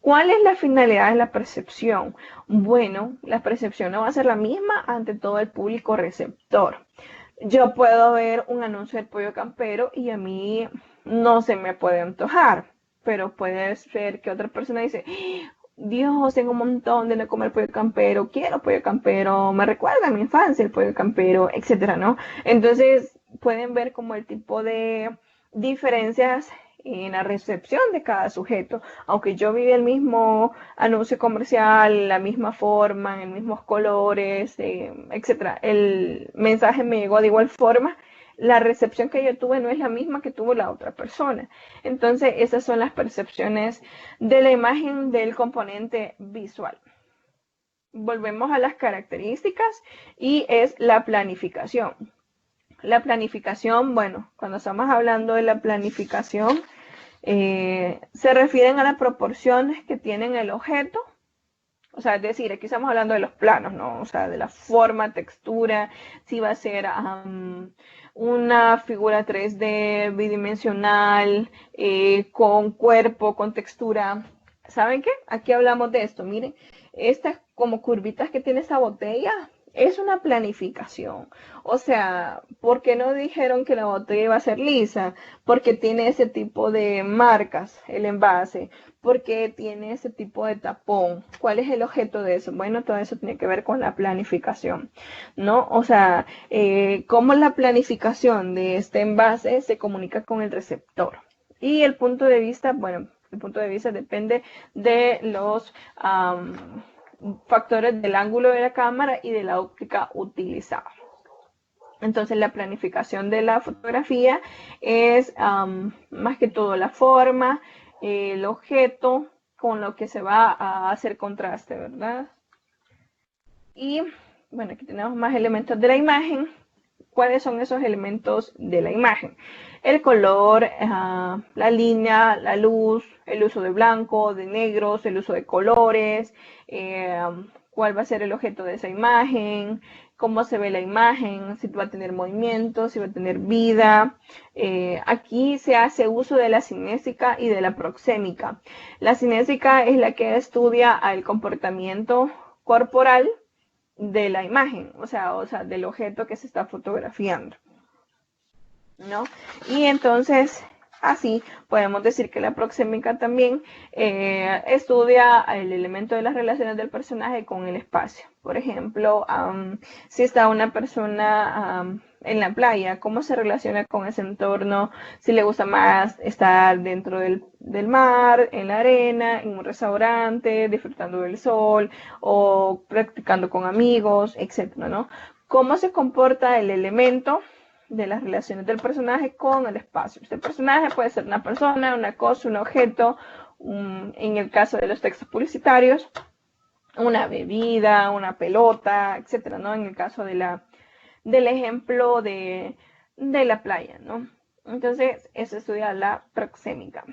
¿Cuál es la finalidad de la percepción? Bueno, la percepción no va a ser la misma ante todo el público receptor. yo puedo ver un anuncio del pollo campero y a mí no se me puede antojar, pero puedes ver que otra persona dice, Dios, tengo un montón de no comer pollo campero, quiero pollo campero, me recuerda a mi infancia el pollo campero, etcétera, ¿no? Entonces pueden ver como el tipo de diferencias en la recepción de cada sujeto. Aunque yo vi el mismo anuncio comercial, la misma forma, en mismos colores, etcétera, el mensaje me llegó de igual forma. La recepción que yo tuve no es la misma que tuvo la otra persona. Entonces, esas son las percepciones de la imagen del componente visual. Volvemos a las características y es la planificación. La planificación, bueno, cuando estamos hablando de la planificación, se refieren a las proporciones que tienen el objeto. O sea, es decir, aquí estamos hablando de los planos, ¿no? O sea, de la forma, textura, si va a ser una figura 3D bidimensional, con cuerpo, con textura. ¿Saben qué? Aquí hablamos de esto. Miren, estas como curvitas que tiene esta botella es una planificación. O sea, ¿por qué no dijeron que la botella iba a ser lisa? Porque tiene ese tipo de marcas, el envase. Porque tiene ese tipo de tapón. ¿Cuál es el objeto de eso? Bueno, todo eso tiene que ver con la planificación, ¿no? O sea, cómo la planificación de este envase se comunica con el receptor. Y el punto de vista, bueno, el punto de vista depende de los factores del ángulo de la cámara y de la óptica utilizada. Entonces la planificación de la fotografía es más que todo la forma, el objeto con lo que se va a hacer contraste, ¿verdad? Y bueno, aquí tenemos más elementos de la imagen. ¿Cuáles son esos elementos de la imagen? El color, la línea, la luz, el uso de blanco, de negros, el uso de colores, cuál va a ser el objeto de esa imagen, cómo se ve la imagen, si va a tener movimiento, si va a tener vida. Aquí se hace uso de la cinésica y de la proxémica. La cinésica es la que estudia el comportamiento corporal de la imagen, o sea, del objeto que se está fotografiando, ¿no? Y entonces, así podemos decir que la proxémica también estudia el elemento de las relaciones del personaje con el espacio. Por ejemplo, si está una persona en la playa, cómo se relaciona con ese entorno, si le gusta más estar dentro del mar, en la arena, en un restaurante, disfrutando del sol o practicando con amigos, etcétera, ¿no? Cómo se comporta el elemento de las relaciones del personaje con el espacio. Este personaje puede ser una persona, una cosa, un objeto, en el caso de los textos publicitarios, una bebida, una pelota, etcétera, ¿no? En el caso del ejemplo de la playa, ¿no? Entonces, eso estudia la proxémica.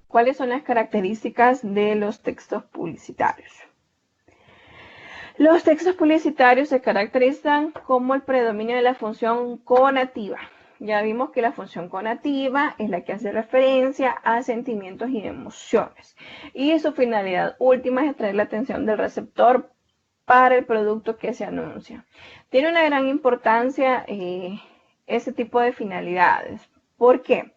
¿Cuáles son las características de los textos publicitarios? Los textos publicitarios se caracterizan como el predominio de la función conativa. Ya vimos que la función conativa es la que hace referencia a sentimientos y emociones. Y su finalidad última es atraer la atención del receptor para el producto que se anuncia. Tiene una gran importancia ese tipo de finalidades. ¿Por qué?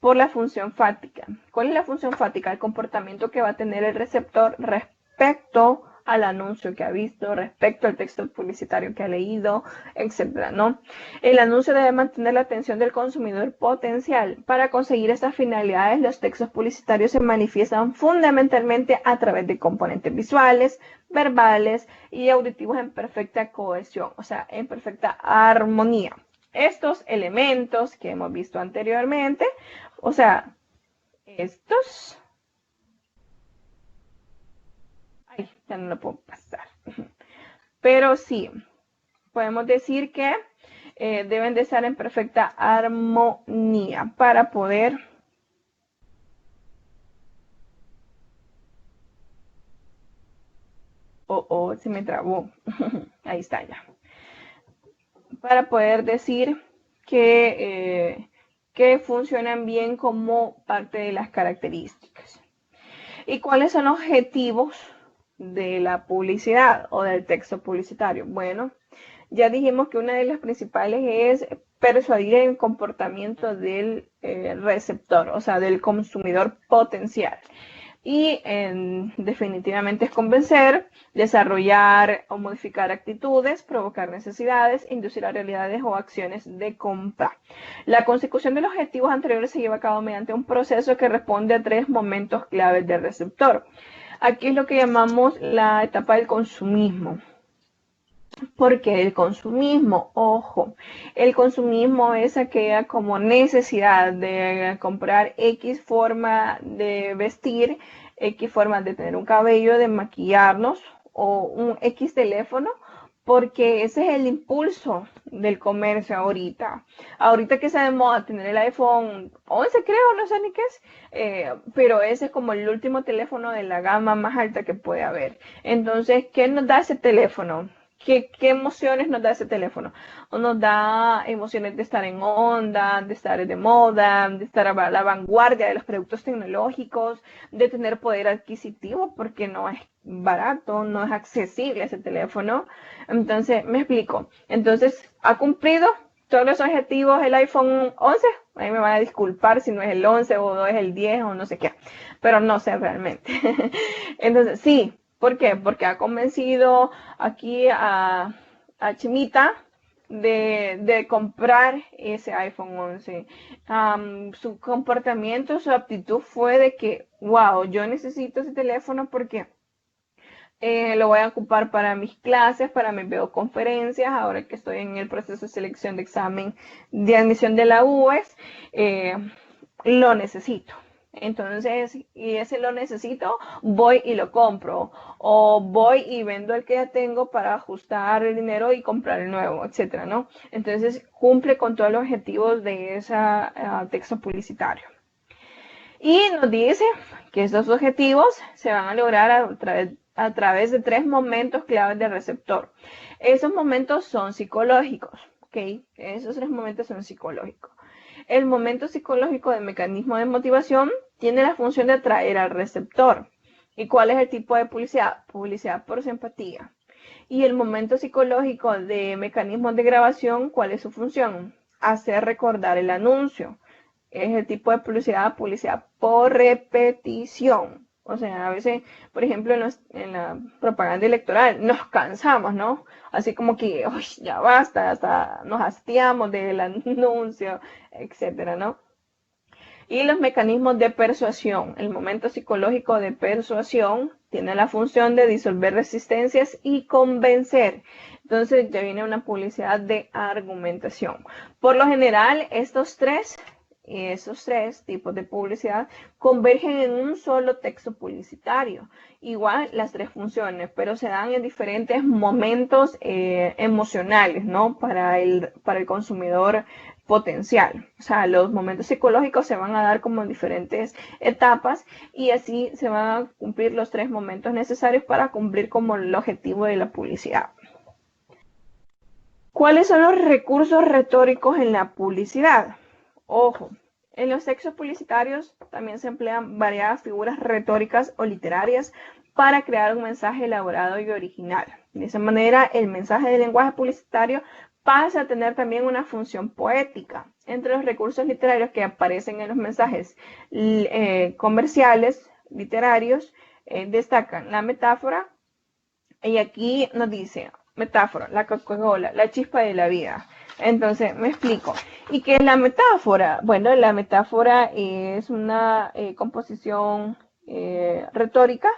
Por la función fática. ¿Cuál es la función fática? El comportamiento que va a tener el receptor respecto al anuncio que ha visto, respecto al texto publicitario que ha leído, etcétera, ¿no? El anuncio debe mantener la atención del consumidor potencial. Para conseguir estas finalidades, los textos publicitarios se manifiestan fundamentalmente a través de componentes visuales, verbales y auditivos en perfecta cohesión, o sea, en perfecta armonía. Estos elementos que hemos visto anteriormente, o sea, estos... Ay, ya no lo puedo pasar. Pero sí, podemos decir que deben de estar en perfecta armonía para poder se me trabó. Ahí está ya. Para poder decir que funcionan bien como parte de las características. ¿Y cuáles son los objetivos de la publicidad o del texto publicitario? Bueno, ya dijimos que una de las principales es persuadir el comportamiento del receptor, o sea, del consumidor potencial. Y definitivamente es convencer, desarrollar o modificar actitudes, provocar necesidades, inducir a realidades o acciones de compra. La consecución de los objetivos anteriores se lleva a cabo mediante un proceso que responde a 3 momentos claves del receptor. Aquí es lo que llamamos la etapa del consumismo. Porque el consumismo, ojo, el consumismo es aquella como necesidad de comprar X forma de vestir, X forma de tener un cabello, de maquillarnos o un X teléfono, porque ese es el impulso del comercio ahorita. Ahorita que se de moda tener el iPhone 11 creo, no sé ni qué es, pero ese es como el último teléfono de la gama más alta que puede haber. Entonces, ¿qué nos da ese teléfono? ¿Qué emociones nos da ese teléfono? Nos da emociones de estar en onda, de estar de moda, de estar a la vanguardia de los productos tecnológicos, de tener poder adquisitivo, porque no es barato, no es accesible ese teléfono. Entonces, me explico. Entonces, ¿ha cumplido todos los objetivos el iPhone 11? Ahí me van a disculpar si no es el 11 o no es el 10 o no sé qué, pero no sé realmente. Entonces, sí. ¿Por qué? Porque ha convencido aquí a Chimita de comprar ese iPhone 11. Su comportamiento, su actitud fue de que, wow, yo necesito ese teléfono porque lo voy a ocupar para mis clases, para mis videoconferencias, ahora que estoy en el proceso de selección de examen de admisión de la UES, lo necesito. Entonces, y ese lo necesito, voy y lo compro. O voy y vendo el que ya tengo para ajustar el dinero y comprar el nuevo, etcétera, ¿no? Entonces, cumple con todos los objetivos de ese texto publicitario. Y nos dice que estos objetivos se van a lograr a través de 3 momentos claves del receptor. Esos momentos son psicológicos, ¿ok? Esos 3 momentos son psicológicos. El momento psicológico del mecanismo de motivación tiene la función de atraer al receptor. ¿Y cuál es el tipo de publicidad? Publicidad por simpatía. Y el momento psicológico de mecanismos de grabación, ¿cuál es su función? Hacer recordar el anuncio. Es el tipo de publicidad, publicidad por repetición. O sea, a veces, por ejemplo, en la propaganda electoral nos cansamos, ¿no? Así como que, uy, ya basta, hasta nos hastiamos del anuncio, etcétera, ¿no? Y los mecanismos de persuasión. El momento psicológico de persuasión tiene la función de disolver resistencias y convencer. Entonces ya viene una publicidad de argumentación. Por lo general, esos tres tipos de publicidad convergen en un solo texto publicitario. Igual las 3 funciones, pero se dan en diferentes momentos emocionales, ¿no? Para el consumidor potencial. O sea, los momentos psicológicos se van a dar como en diferentes etapas y así se van a cumplir los 3 momentos necesarios para cumplir como el objetivo de la publicidad. ¿Cuáles son los recursos retóricos en la publicidad? Ojo, en los textos publicitarios también se emplean variadas figuras retóricas o literarias para crear un mensaje elaborado y original. De esa manera, el mensaje del lenguaje publicitario pasa a tener también una función poética. Entre los recursos literarios que aparecen en los mensajes comerciales, literarios, destacan la metáfora, y aquí nos dice, metáfora, la Coca-Cola, la chispa de la vida. Entonces, me explico. ¿Y qué es la metáfora? Bueno, la metáfora es una composición retórica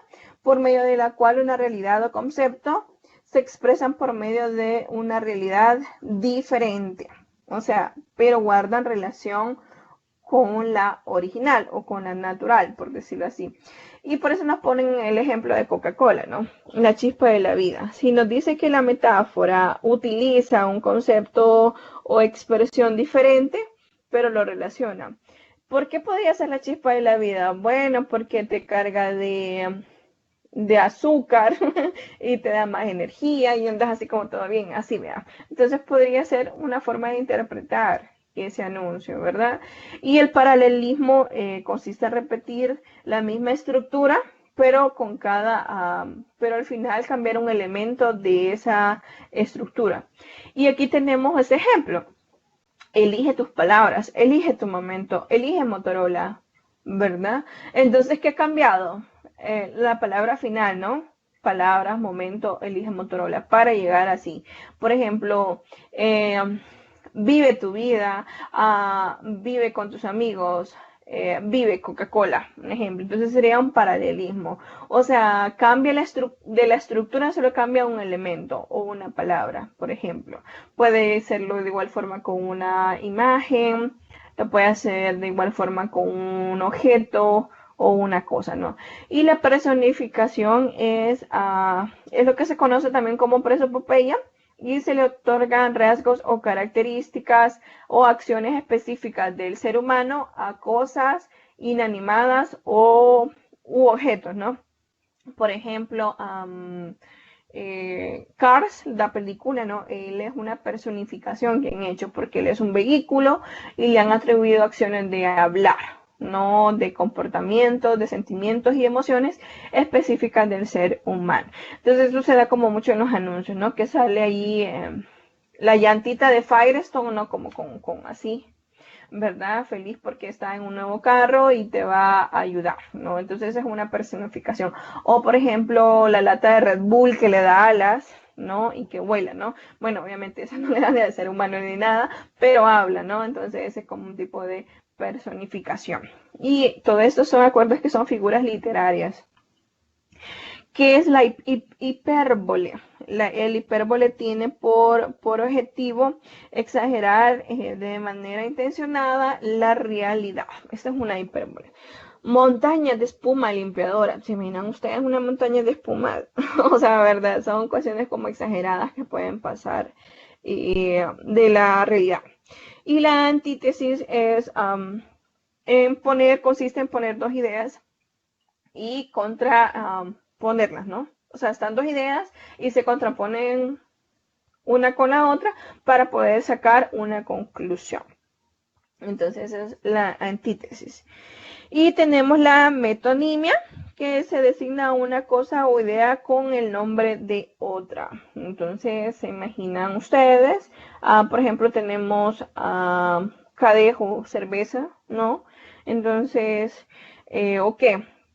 por medio de la cual una realidad o concepto se expresan por medio de una realidad diferente. O sea, pero guardan relación con la original o con la natural, por decirlo así. Y por eso nos ponen el ejemplo de Coca-Cola, ¿no? La chispa de la vida. Si nos dice que la metáfora utiliza un concepto o expresión diferente, pero lo relaciona. ¿Por qué podría ser la chispa de la vida? Bueno, porque te carga de azúcar y te da más energía y andas así como todo bien, así vea. Entonces podría ser una forma de interpretar ese anuncio, ¿verdad? Y el paralelismo consiste en repetir la misma estructura pero pero al final cambiar un elemento de esa estructura. Y aquí tenemos ese ejemplo. Elige tus palabras, elige tu momento, elige Motorola, ¿verdad? Entonces, ¿qué ha cambiado? La palabra final, ¿no? Palabras, momento, elige Motorola para llegar así. Por ejemplo, vive tu vida, vive con tus amigos, vive Coca-Cola, un ejemplo. Entonces sería un paralelismo. O sea, cambia de la estructura, solo cambia un elemento o una palabra, por ejemplo. Puede serlo de igual forma con una imagen, lo puede hacer de igual forma con un objeto o una cosa, ¿no? Y la personificación es lo que se conoce también como presopopeya, y se le otorgan rasgos o características o acciones específicas del ser humano a cosas inanimadas u objetos, ¿no? Por ejemplo, Cars, la película, ¿no? Él es una personificación que han hecho porque él es un vehículo y le han atribuido acciones de hablar, no de comportamientos, de sentimientos y emociones específicas del ser humano. Entonces eso se da como mucho en los anuncios, ¿no? Que sale ahí la llantita de Firestone, ¿no? Como con así, ¿verdad? Feliz porque está en un nuevo carro y te va a ayudar, ¿no? Entonces es una personificación. O por ejemplo, la lata de Red Bull que le da alas, ¿no? Y que vuela, ¿no? Bueno, obviamente eso no le da de ser humano ni nada, pero habla, ¿no? Entonces ese es como un tipo de personificación. Y todo esto son acuerdos que son figuras literarias. ¿Qué es la hipérbole? El hipérbole tiene por objetivo exagerar de manera intencionada la realidad. Esta es una hipérbole. Montañas de espuma limpiadora. ¿Se imaginan ustedes una montaña de espuma? O sea, verdad, son cuestiones como exageradas que pueden pasar de la realidad. Y la antítesis es consiste en poner dos ideas y contraponerlas, ¿no? O sea, están dos ideas y se contraponen una con la otra para poder sacar una conclusión. Entonces es la antítesis. Y tenemos la metonimia, que se designa una cosa o idea con el nombre de otra. Entonces, se imaginan ustedes, por ejemplo, tenemos cadejo, cerveza, ¿no? Entonces, ok,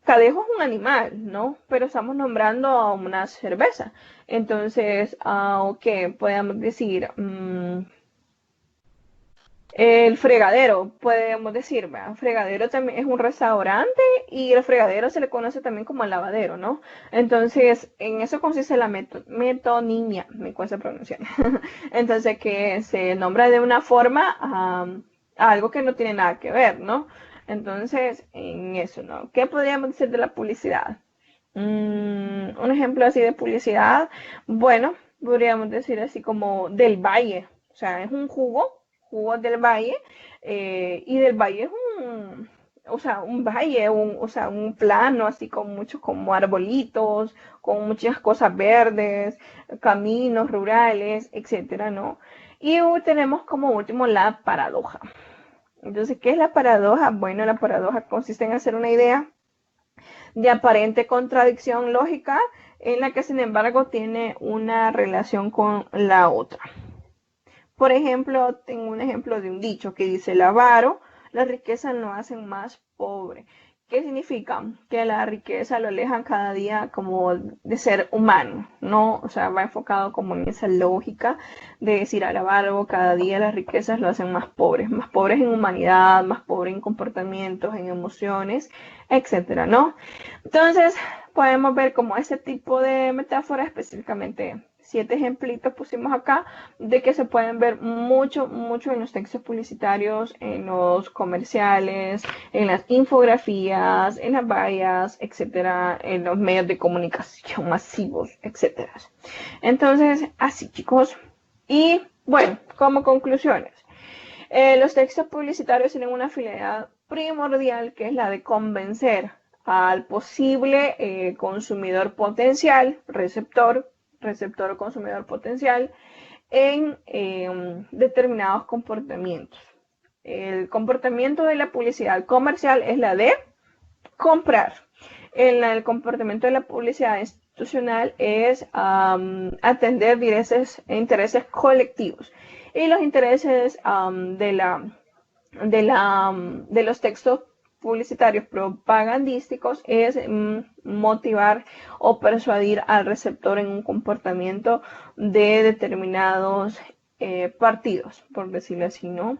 cadejo es un animal, ¿no? Pero estamos nombrando a una cerveza. Entonces, ok, podemos decir... el fregadero, podemos decir, ¿verdad? Fregadero también es un restaurante y el fregadero se le conoce también como el lavadero, ¿no? Entonces, en eso consiste la metonimia, me cuesta pronunciar. Entonces, que se nombra de una forma a algo que no tiene nada que ver, ¿no? Entonces, en eso, ¿no? ¿Qué podríamos decir de la publicidad? Un ejemplo así de publicidad, bueno, podríamos decir así como del Valle, o sea, es un jugo del Valle, y del Valle es o sea, un valle, o sea, un plano así con muchos como arbolitos, con muchas cosas verdes, caminos rurales, etcétera, ¿no? Y tenemos como último la paradoja. Entonces, ¿qué es la paradoja? Bueno, la paradoja consiste en hacer una idea de aparente contradicción lógica en la que sin embargo tiene una relación con la otra. Por ejemplo, tengo un ejemplo de un dicho que dice: el avaro, la riqueza lo hacen más pobre. ¿Qué significa? Que la riqueza lo alejan cada día como de ser humano, ¿no? O sea, va enfocado como en esa lógica de decir al avaro, cada día las riquezas lo hacen más pobres en humanidad, más pobres en comportamientos, en emociones, etcétera, ¿no? Entonces, podemos ver como este tipo de metáfora, específicamente 7 ejemplitos pusimos acá, de que se pueden ver mucho en los textos publicitarios, en los comerciales, en las infografías, en las vallas, etcétera, en los medios de comunicación masivos, etcétera. Entonces, así chicos. Y bueno, como conclusiones, los textos publicitarios tienen una finalidad primordial, que es la de convencer al posible consumidor potencial, receptor o consumidor potencial, en determinados comportamientos. El comportamiento de la publicidad comercial es la de comprar. el comportamiento de la publicidad institucional es atender intereses colectivos. Y los intereses de los textos publicitarios propagandísticos es motivar o persuadir al receptor en un comportamiento de determinados partidos, por decirlo así, ¿no?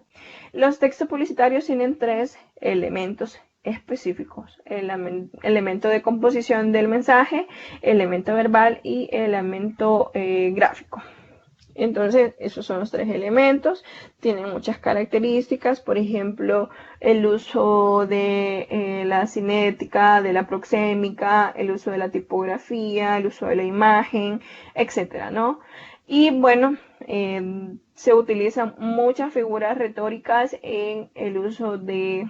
Los textos publicitarios tienen tres elementos específicos: el elemento de composición del mensaje, elemento verbal y elemento gráfico. Entonces, esos son los tres elementos. Tienen muchas características, por ejemplo, el uso de la cinética, de la proxémica, el uso de la tipografía, el uso de la imagen, etcétera, ¿no? Y bueno, se utilizan muchas figuras retóricas en el uso de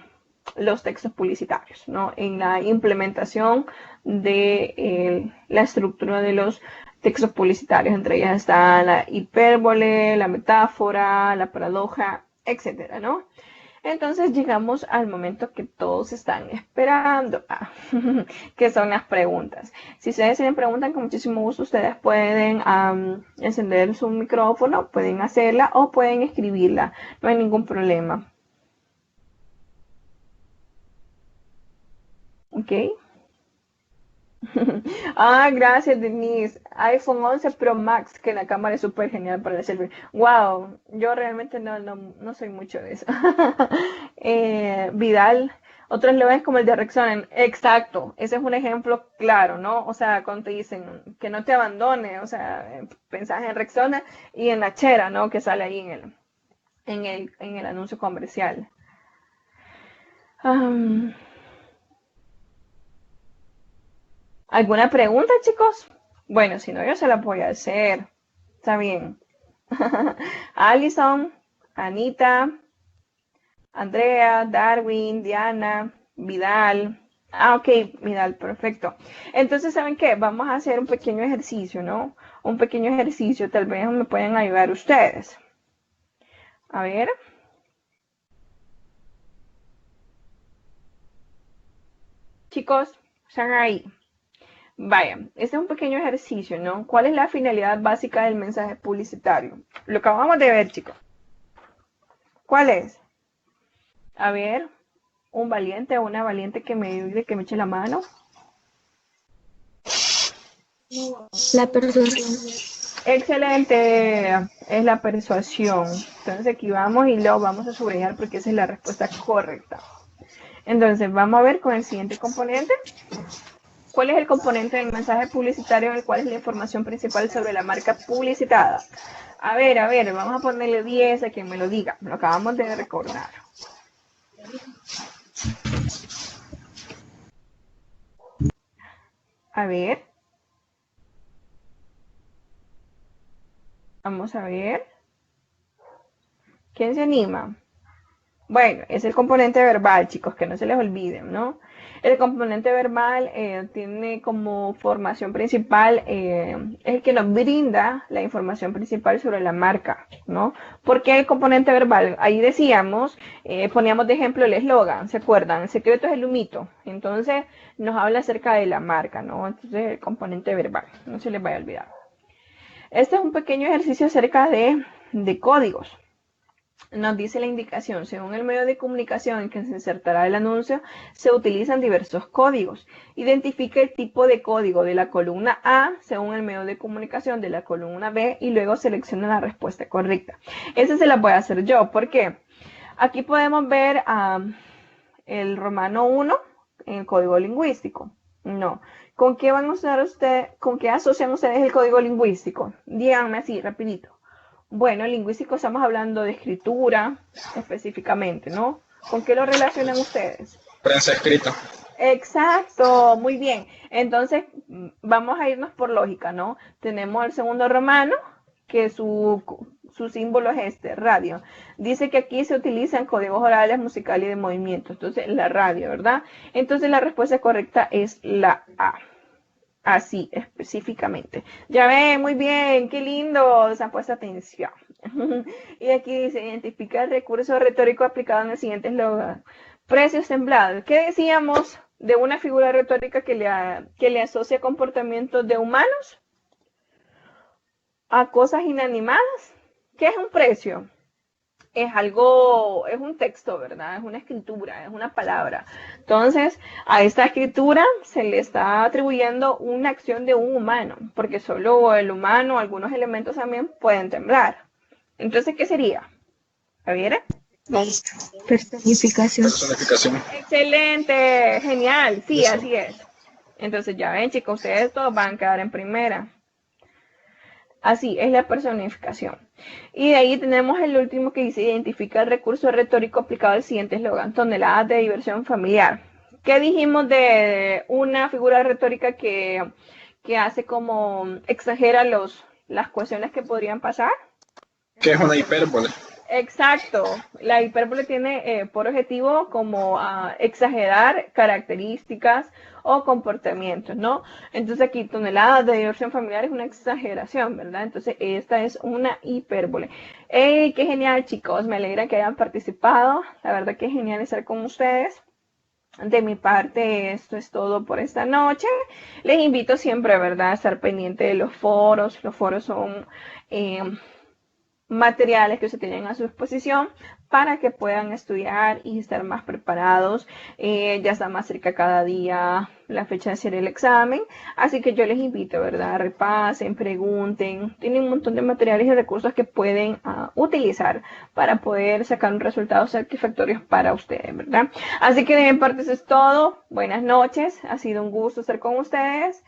los textos publicitarios, ¿no? En la implementación de la estructura de los textos publicitarios. Entre ellas está la hipérbole, la metáfora, la paradoja, etcétera, ¿no? Entonces llegamos al momento que todos están esperando, que son las preguntas. Si ustedes tienen preguntas, con muchísimo gusto ustedes pueden encender su micrófono, pueden hacerla o pueden escribirla, no hay ningún problema. ¿Ok? Gracias, Denise. iPhone 11 Pro Max, que la cámara es súper genial para el selfie. Wow, yo realmente no soy mucho de eso. Vidal, otros lo ven como el de Rexona. Exacto, ese es un ejemplo claro, ¿no? O sea, cuando te dicen que no te abandone, o sea, pensás en Rexona y en la chera, ¿no? Que sale ahí en el anuncio comercial. ¿Alguna pregunta, chicos? Bueno, si no, yo se la voy a hacer. Está bien. Alison, Anita, Andrea, Darwin, Diana, Vidal. Ok, Vidal, perfecto. Entonces, ¿saben qué? Vamos a hacer un pequeño ejercicio, ¿no? Un pequeño ejercicio, tal vez me pueden ayudar ustedes. A ver. Chicos, están ahí. Vaya, este es un pequeño ejercicio, ¿no? ¿Cuál es la finalidad básica del mensaje publicitario? Lo que acabamos de ver, chicos. ¿Cuál es? A ver, un valiente o una valiente que me ayude, que me eche la mano. La persuasión. Excelente, es la persuasión. Entonces aquí vamos y lo vamos a subrayar porque esa es la respuesta correcta. Entonces vamos a ver con el siguiente componente. ¿Cuál es el componente del mensaje publicitario en el cual es la información principal sobre la marca publicitada? A ver, vamos a ponerle 10 a quien me lo diga. Lo acabamos de recordar. A ver. Vamos a ver. ¿Quién se anima? Bueno, es el componente verbal, chicos, que no se les olviden, ¿no? El componente verbal tiene como formación principal, es el que nos brinda la información principal sobre la marca, ¿no? ¿Por qué el componente verbal? Ahí decíamos, poníamos de ejemplo el eslogan, ¿se acuerdan? El secreto es el humito. Entonces, nos habla acerca de la marca, ¿no? Entonces, el componente verbal, no se les vaya a olvidar. Este es un pequeño ejercicio acerca de códigos. Nos dice la indicación: según el medio de comunicación en que se insertará el anuncio, se utilizan diversos códigos. Identifica el tipo de código de la columna A según el medio de comunicación de la columna B y luego selecciona la respuesta correcta. Esa se la voy a hacer yo. ¿Por qué? Aquí podemos ver el romano 1 en el código lingüístico. No. ¿Con qué van a usar ustedes? ¿Con qué asocian ustedes el código lingüístico? Díganme así, rapidito. Bueno, en lingüístico estamos hablando de escritura específicamente, ¿no? ¿Con qué lo relacionan ustedes? Prensa escrita. Exacto, muy bien. Entonces, vamos a irnos por lógica, ¿no? Tenemos el segundo romano, que su símbolo es este, radio. Dice que aquí se utilizan códigos orales, musicales y de movimiento. Entonces, la radio, ¿verdad? Entonces, la respuesta correcta es la A. Así, específicamente. Ya ven, muy bien, qué lindo, se han puesto atención. Y aquí dice: identifica el recurso retórico aplicado en el siguiente eslogan. Precios temblados. ¿Qué decíamos de una figura retórica que le asocia comportamientos de humanos a cosas inanimadas. ¿Qué es un precio? Es algo, es un texto, ¿verdad? Es una escritura, es una palabra. Entonces, a esta escritura se le está atribuyendo una acción de un humano, porque solo el humano, algunos elementos también pueden temblar. Entonces, ¿qué sería? ¿Javiera? Personificación. Personificación. Excelente, genial, sí, Eso. así es. Entonces, ya ven, chicos, ustedes todos van a quedar en primera. Así es la personificación. Y de ahí tenemos el último que dice, identifica el recurso retórico aplicado al siguiente eslogan, toneladas de diversión familiar. ¿Qué dijimos de una figura retórica que hace como, exagera las cuestiones que podrían pasar? ¿Qué es una hipérbole? Exacto, la hipérbole tiene por objetivo como exagerar características o comportamientos, ¿no? Entonces aquí toneladas de diversión familiar es una exageración, ¿verdad? Entonces esta es una hipérbole. ¡Ey, qué genial, chicos! Me alegra que hayan participado. La verdad que es genial estar con ustedes. De mi parte, esto es todo por esta noche. Les invito siempre, ¿verdad?, a estar pendiente de los foros. Los foros son materiales que se tienen a su disposición para que puedan estudiar y estar más preparados. Ya está más cerca cada día la fecha de hacer el examen, así que yo les invito, ¿verdad? Repasen, pregunten, tienen un montón de materiales y recursos que pueden utilizar para poder sacar un resultado satisfactorio para ustedes, ¿verdad? Así que de mi parte eso es todo. Buenas noches, ha sido un gusto estar con ustedes.